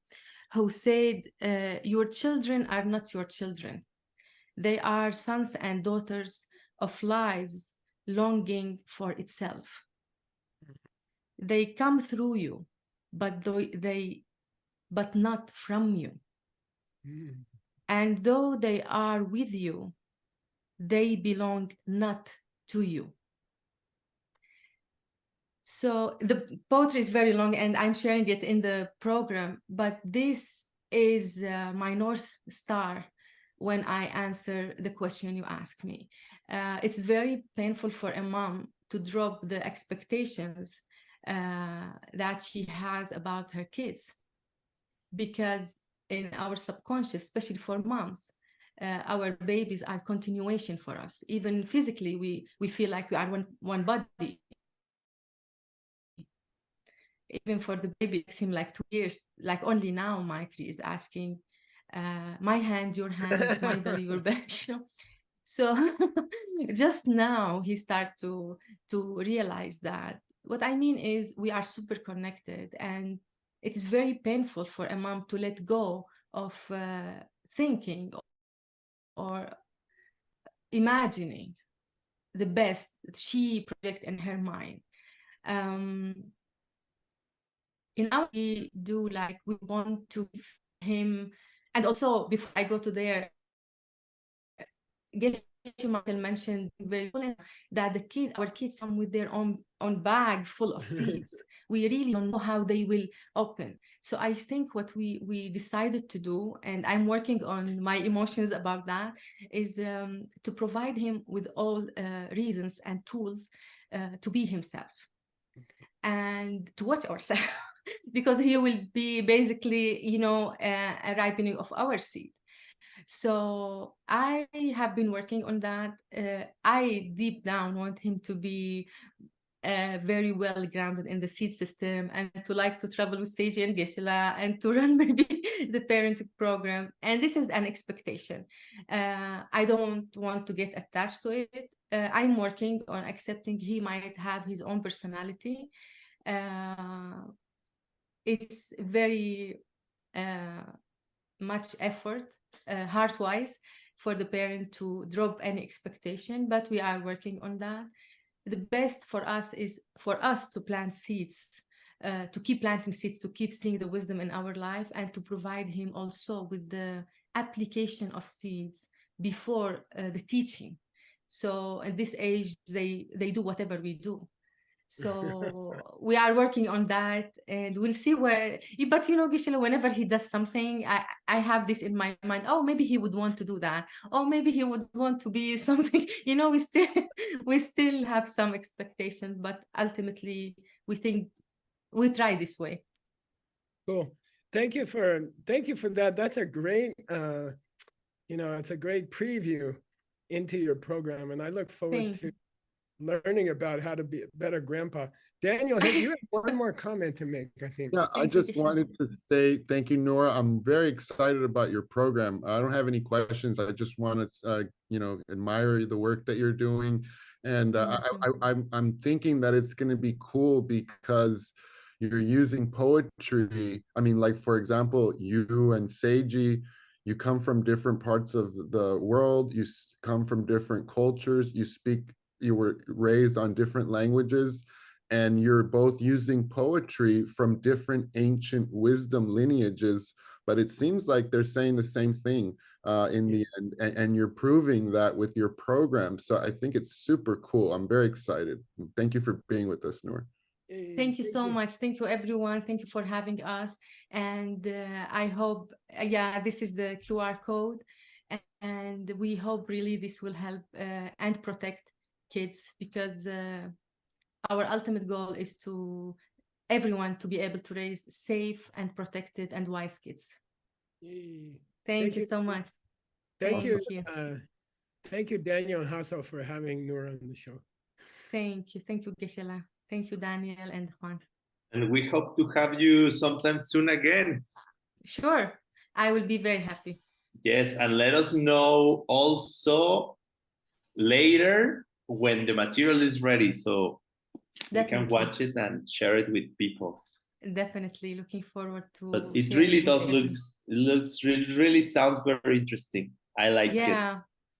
who said, your children are not your children. They are sons and daughters of lives longing for itself. They come through you, but not from you. And though they are with you, they belong not to you. So the poetry is very long, and I'm sharing it in the program, but this is my North Star when I answer the question you ask me. It's very painful for a mom to drop the expectations that she has about her kids, because in our subconscious, especially for moms, our babies are continuation for us. Even physically, we feel like we are one body. Even for the baby, it seemed like 2 years. Like only now, Maitri is asking, my hand, your hand, my belly, your belly. You know? So just now he started to realize that. What I mean is we are super connected, and it is very painful for a mom to let go of thinking or imagining the best that she projects in her mind. In our we do, like, we want to give him, and also before I go to there, Michael mentioned very well that our kids come with their own bag full of seeds. We really don't know how they will open. So I think what we decided to do, and I'm working on my emotions about that, is to provide him with all reasons and tools to be himself and to watch ourselves. Because he will be basically, you know, a ripening of our seed. So I have been working on that. I deep down want him to be very well grounded in the seed system, and to like to travel with Seiji and Geshe-la, and to run maybe the parenting program. And this is an expectation. I don't want to get attached to it. I'm working on accepting he might have his own personality. It's very much effort, heart-wise, for the parent to drop any expectation, but we are working on that. The best for us is for us to plant seeds, to keep planting seeds, to keep seeing the wisdom in our life, and to provide him also with the application of seeds before the teaching. So at this age, they do whatever we do. So we are working on that, and we'll see where. But you know, Geshe-la, whenever he does something, I have this in my mind. Oh, maybe he would want to do that. Oh, maybe he would want to be something. You know, we still have some expectations, but ultimately we think we try this way. Cool. Thank you for that. That's a great you know, it's a great preview into your program, and I look forward to learning about how to be a better grandpa. Daniel, you have one more comment to make, I think. Yeah, I just wanted to say thank you, Nora. I'm very excited about your program. I don't have any questions. I just want to, you know, admire the work that you're doing. And I'm thinking that it's going to be cool because you're using poetry. I mean, like, for example, you and Seiji, you come from different parts of the world. You come from different cultures. You were raised on different languages, and you're both using poetry from different ancient wisdom lineages, but it seems like they're saying the same thing in the end, and you're proving that with your program. So I think it's super cool. I'm very excited. Thank you for being with us, Noor. Thank you so much. Thank you, everyone. Thank you for having us. And I hope, yeah, this is the QR code. And we hope really this will help and protect kids, because our ultimate goal is to everyone to be able to raise safe and protected and wise kids. Thank you so much. Thank you. Thank you, Daniel and Hassel, for having Noor on the show. Thank you. Thank you, Geshe-la. Thank you, Daniel and Juan. And we hope to have you sometime soon again. Sure. I will be very happy. Yes, and let us know also later when the material is ready, so you can watch it and share it with people. Definitely looking forward to. But it really does really sounds very interesting. I like it.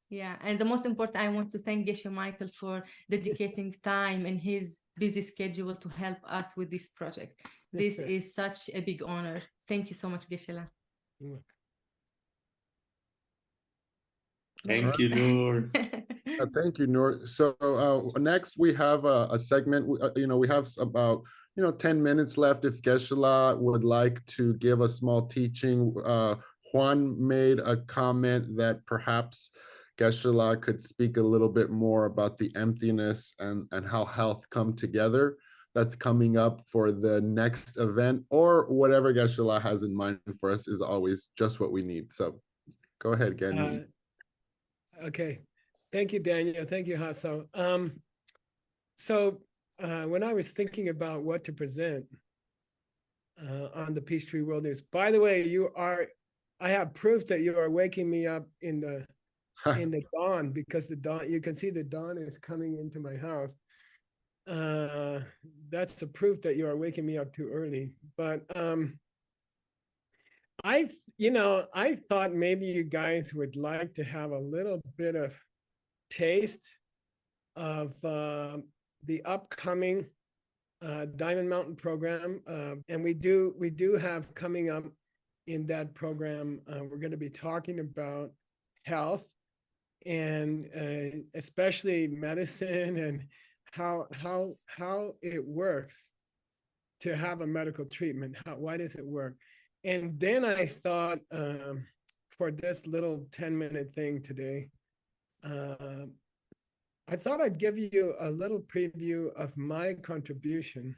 Yeah, and the most important, I want to thank Geshe Michael for dedicating time in his busy schedule to help us with this project. This is such a big honor. Thank you so much, Geshe-la. Thank you, Noor. Thank you, Noor. So next we have a segment. We have about 10 minutes left. If Geshe-la would like to give a small teaching, Juan made a comment that perhaps Geshe-la could speak a little bit more about the emptiness and how health come together. That's coming up for the next event, or whatever Geshe-la has in mind for us is always just what we need. So go ahead, Genny. Okay. Thank you, Daniel. Thank you, Hasso. When I was thinking about what to present on the Peachtree World News, by the way, I have proof that you are waking me up in the dawn, because the dawn, you can see the dawn is coming into my house. That's a proof that you are waking me up too early. But I thought maybe you guys would like to have a little bit of taste of the upcoming Diamond Mountain program, and we do have coming up in that program. We're going to be talking about health, and especially medicine, and how it works to have a medical treatment. Why does it work? And then I thought, for this little 10-minute thing today, I thought I'd give you a little preview of my contribution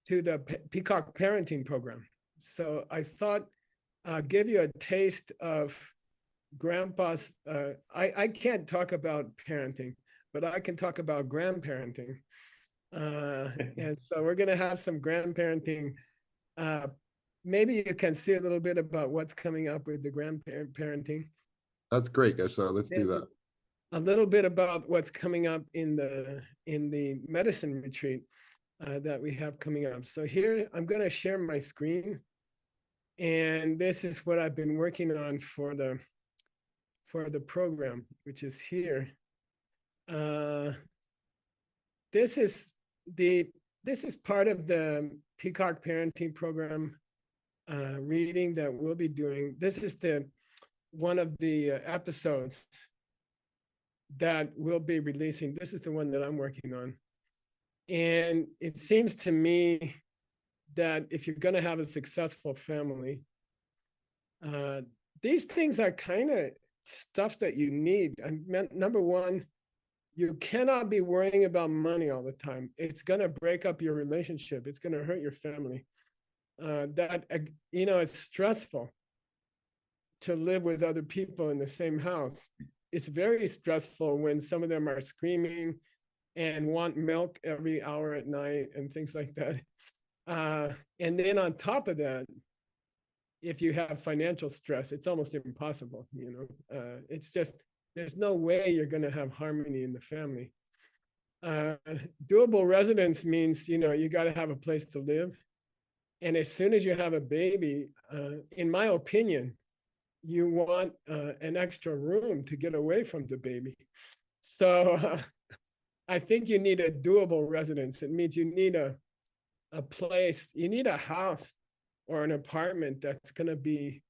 to the Peacock Parenting Program. So I thought I'll give you a taste of Grandpa's, I can't talk about parenting, but I can talk about grandparenting. And so we're going to have some grandparenting. Maybe you can see a little bit about what's coming up with the grandparenting. That's great, Geshe-la. Let's do that. A little bit about what's coming up in the medicine retreat that we have coming up. So here, I'm going to share my screen. And this is what I've been working on for the program, which is here. This is part of the Peacock Parenting Program reading that we'll be doing. This is one of the episodes that we'll be releasing. This is the one that I'm working on. And it seems to me that if you're going to have a successful family, these things are kind of stuff that you need. Number one, you cannot be worrying about money all the time. It's going to break up your relationship. It's going to hurt your family. It's stressful to live with other people in the same house. It's very stressful when some of them are screaming and want milk every hour at night and things like that. And then on top of that, if you have financial stress, it's almost impossible. It's just, there's no way you're going to have harmony in the family. Doable residence means, you got to have a place to live. And as soon as you have a baby, in my opinion, you want an extra room to get away from the baby. So I think you need a doable residence. It means you need a place, you need a house or an apartment that's going to be,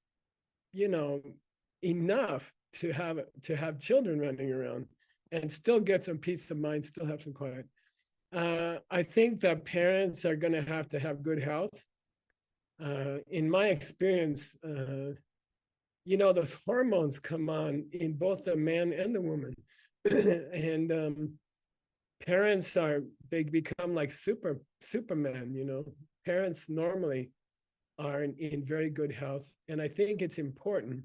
enough to have children running around and still get some peace of mind, still have some quiet. I think that parents are going to have good health. In my experience, those hormones come on in both the man and the woman. And parents they become like Superman, Parents normally are in very good health. And I think it's important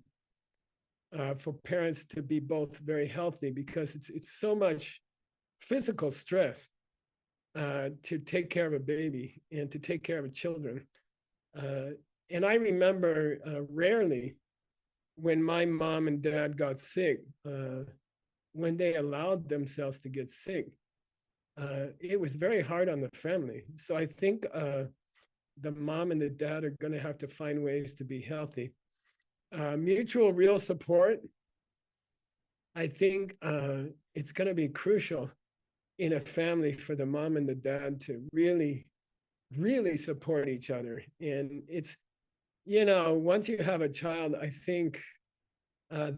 for parents to be both very healthy, because it's so much physical stress to take care of a baby and to take care of children. And I remember rarely when my mom and dad got sick, when they allowed themselves to get sick, it was very hard on the family. So I think the mom and the dad are going to have to find ways to be healthy. Mutual real support, I think it's going to be crucial in a family for the mom and the dad to really, really support each other. And it's, once you have a child, I think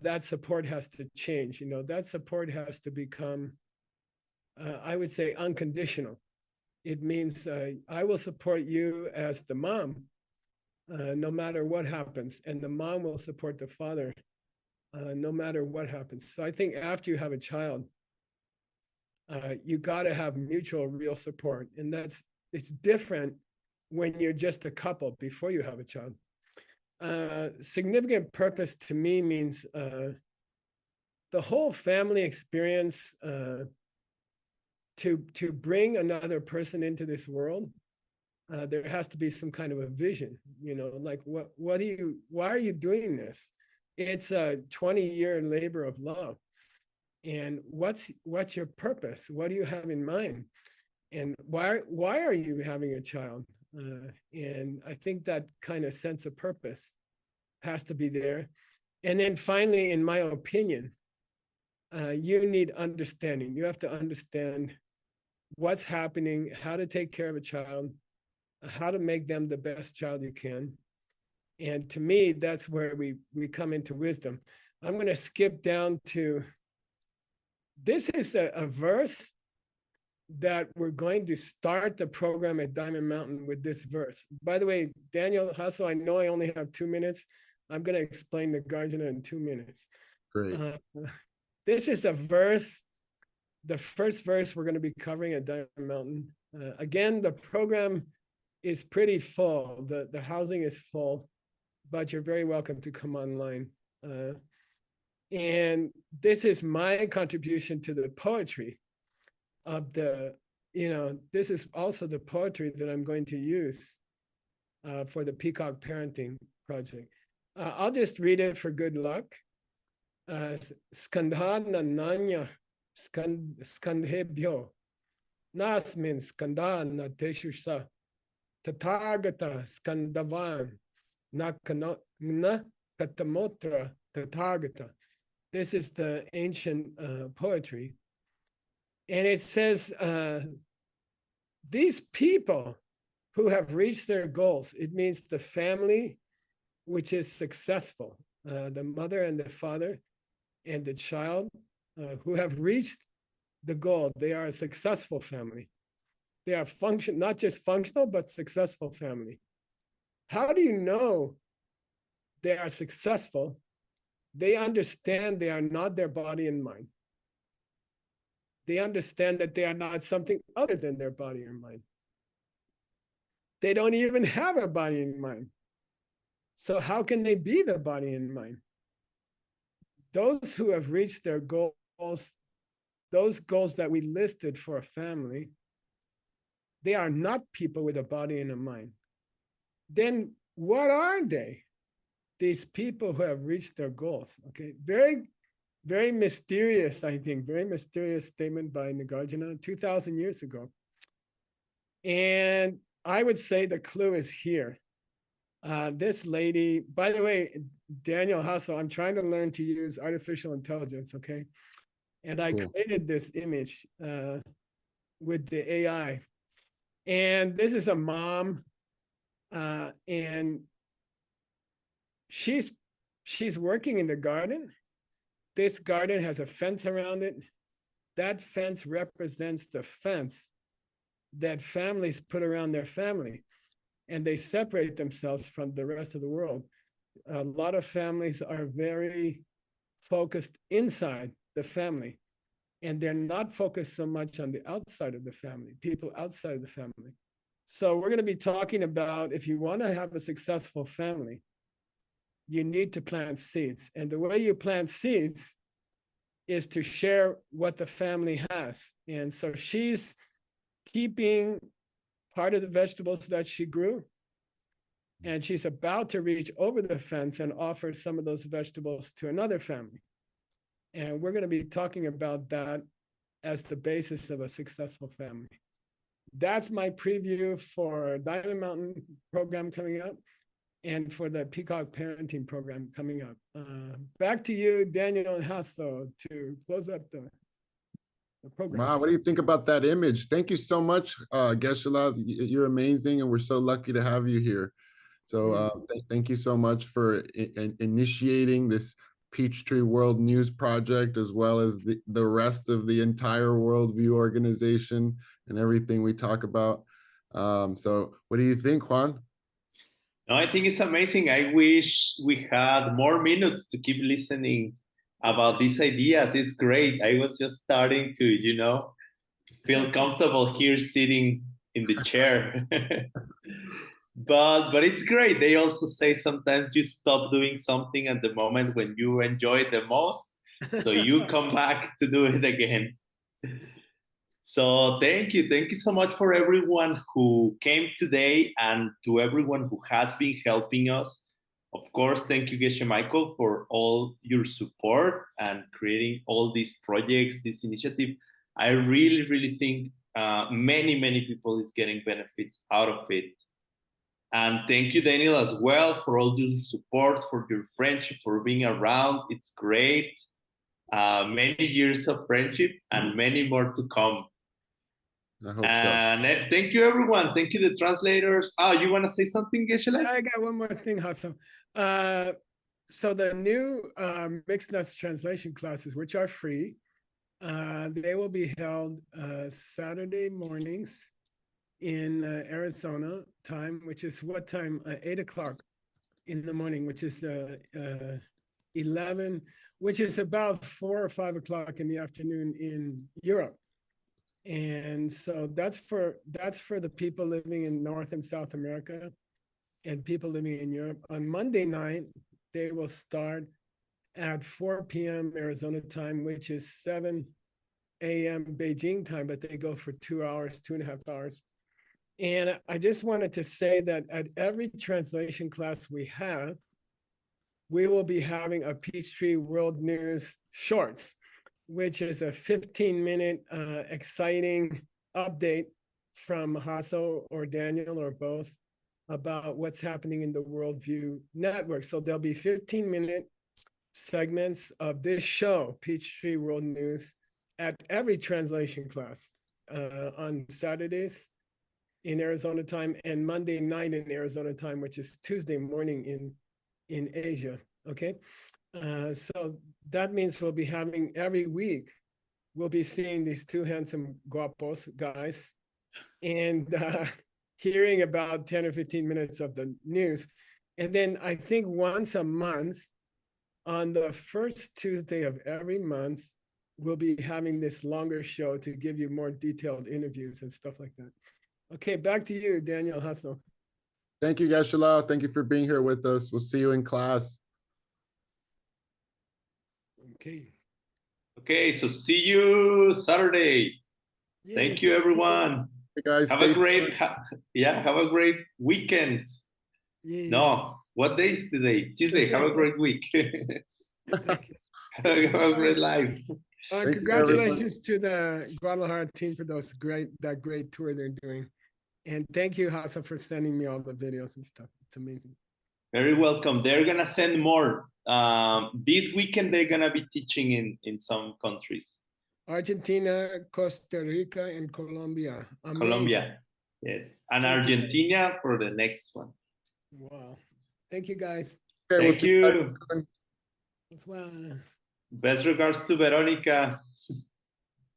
that support has to change. You know, that support has to become, I would say, unconditional. It means I will support you as the mom, no matter what happens, and the mom will support the father, no matter what happens. So I think after you have a child, you got to have mutual real support, and it's different when you're just a couple before you have a child. Significant purpose to me means the whole family experience, to bring another person into this world. There has to be some kind of a vision, you know, like why are you doing this? It's a 20-year labor of love. And what's your purpose? What do you have in mind? And why are you having a child? And I think that kind of sense of purpose has to be there. And then finally, in my opinion, you need understanding. You have to understand what's happening, how to take care of a child, how to make them the best child you can. And to me, that's where we come into wisdom. I'm going to skip down to, this is a verse that we're going to start the program at Diamond Mountain with this verse. By the way, Daniel Hassel, I know I only have 2 minutes. I'm going to explain the Nagarjuna in 2 minutes. Great. This is a verse, the first verse we're going to be covering at Diamond Mountain. Again, the program is pretty full. The housing is full, but you're very welcome to come online. And this is my contribution to the poetry of the, you know, this is also the poetry that I'm going to use for the Peacock Parenting Project. I'll just read it for good luck. Skandhana nanya skandhebhyo nasmin skandana teshusha tathagata skandavan na katamotra tathagata. This is the ancient poetry. And it says, these people who have reached their goals, it means the family which is successful, the mother and the father and the child who have reached the goal. They are a successful family. They are not just functional, but successful family. How do you know they are successful? They understand they are not their body and mind. They understand that they are not something other than their body and mind. They don't even have a body and mind. So how can they be the body and mind? Those who have reached their goals, those goals that we listed for a family, they are not people with a body and a mind. Then what are they? These people who have reached their goals. Okay, very, very mysterious, I think, very mysterious statement by Nagarjuna 2,000 years ago. And I would say the clue is here. This lady, by the way, Daniel Hassel, I'm trying to learn to use artificial intelligence, okay? And I created this image with the AI. And this is a mom, and she's working in the garden. This garden has a fence around it. That fence represents the fence that families put around their family, and they separate themselves from the rest of the world. A lot of families are very focused inside the family, and they're not focused so much on the outside of the family, people outside of the family. So we're going to be talking about, if you want to have a successful family, you need to plant seeds. And the way you plant seeds is to share what the family has. And so she's keeping part of the vegetables that she grew, and she's about to reach over the fence and offer some of those vegetables to another family. And we're going to be talking about that as the basis of a successful family. That's my preview for Diamond Mountain program coming up and for the Peacock Parenting program coming up. Back to you, Daniel and Hasso, to close up the program. Wow, what do you think about that image? Thank you so much, Geshe-la. You're amazing, and we're so lucky to have you here. So thank you so much for initiating this Peachtree World News Project, as well as the rest of the entire Worldview organization and everything we talk about. So what do you think, Juan? No, I think it's amazing. I wish we had more minutes to keep listening about these ideas. It's great. I was just starting to, feel comfortable here sitting in the chair. But it's great. They also say sometimes you stop doing something at the moment when you enjoy it the most, so you come back to do it again. So thank you so much for everyone who came today and to everyone who has been helping us. Of course, thank you, Geshe Michael, for all your support and creating all these projects, this initiative. I really think many people is getting benefits out of it. And thank you, Daniel, as well, for all your support, for your friendship, for being around. It's great. Many years of friendship and many more to come. I hope and thank you, everyone. Thank you, the translators. You want to say something, Geshe? I got one more thing, Hassan. So the new mixed nuts translation classes, which are free, they will be held Saturday mornings in Arizona time, which is what time? 8 o'clock in the morning, which is the 11, which is about 4 or 5 o'clock in the afternoon in Europe. And so that's for the people living in North and South America and people living in Europe. On Monday night, they will start at 4 p.m. Arizona time, which is 7 a.m. Beijing time, but they go for 2 hours, 2.5 hours. And I just wanted to say that at every translation class we have, we will be having a Peachtree World News Shorts, which is a 15-minute exciting update from Hasso or Daniel or both about what's happening in the Worldview Network. So there'll be 15-minute segments of this show, Peachtree World News, at every translation class on Saturdays in Arizona time and Monday night in Arizona time, which is Tuesday morning in Asia, okay? So that means we'll be having every week, we'll be seeing these two handsome guapos guys and hearing about 10 or 15 minutes of the news. And then I think once a month, on the first Tuesday of every month, we'll be having this longer show to give you more detailed interviews and stuff like that. Okay, back to you, Daniel Hasso. Thank you, Geshe. Thank you for being here with us. We'll see you in class. Okay, so see you Saturday. Yay. Thank you, everyone. Hey guys, Have a great weekend. Yay. No, what day is today? Tuesday. Have a great week. Have a great life. Congratulations to the Guadalajara team for that great tour they're doing. And thank you, Hasa, for sending me all the videos and stuff. It's amazing. Very welcome. They're gonna send more. This weekend they're gonna be teaching in some countries. Argentina, Costa Rica, and Colombia. Amazing. Colombia, yes, and Argentina for the next one. Wow. Thank you, guys. Okay, Thank you. As well. Best regards to Veronica.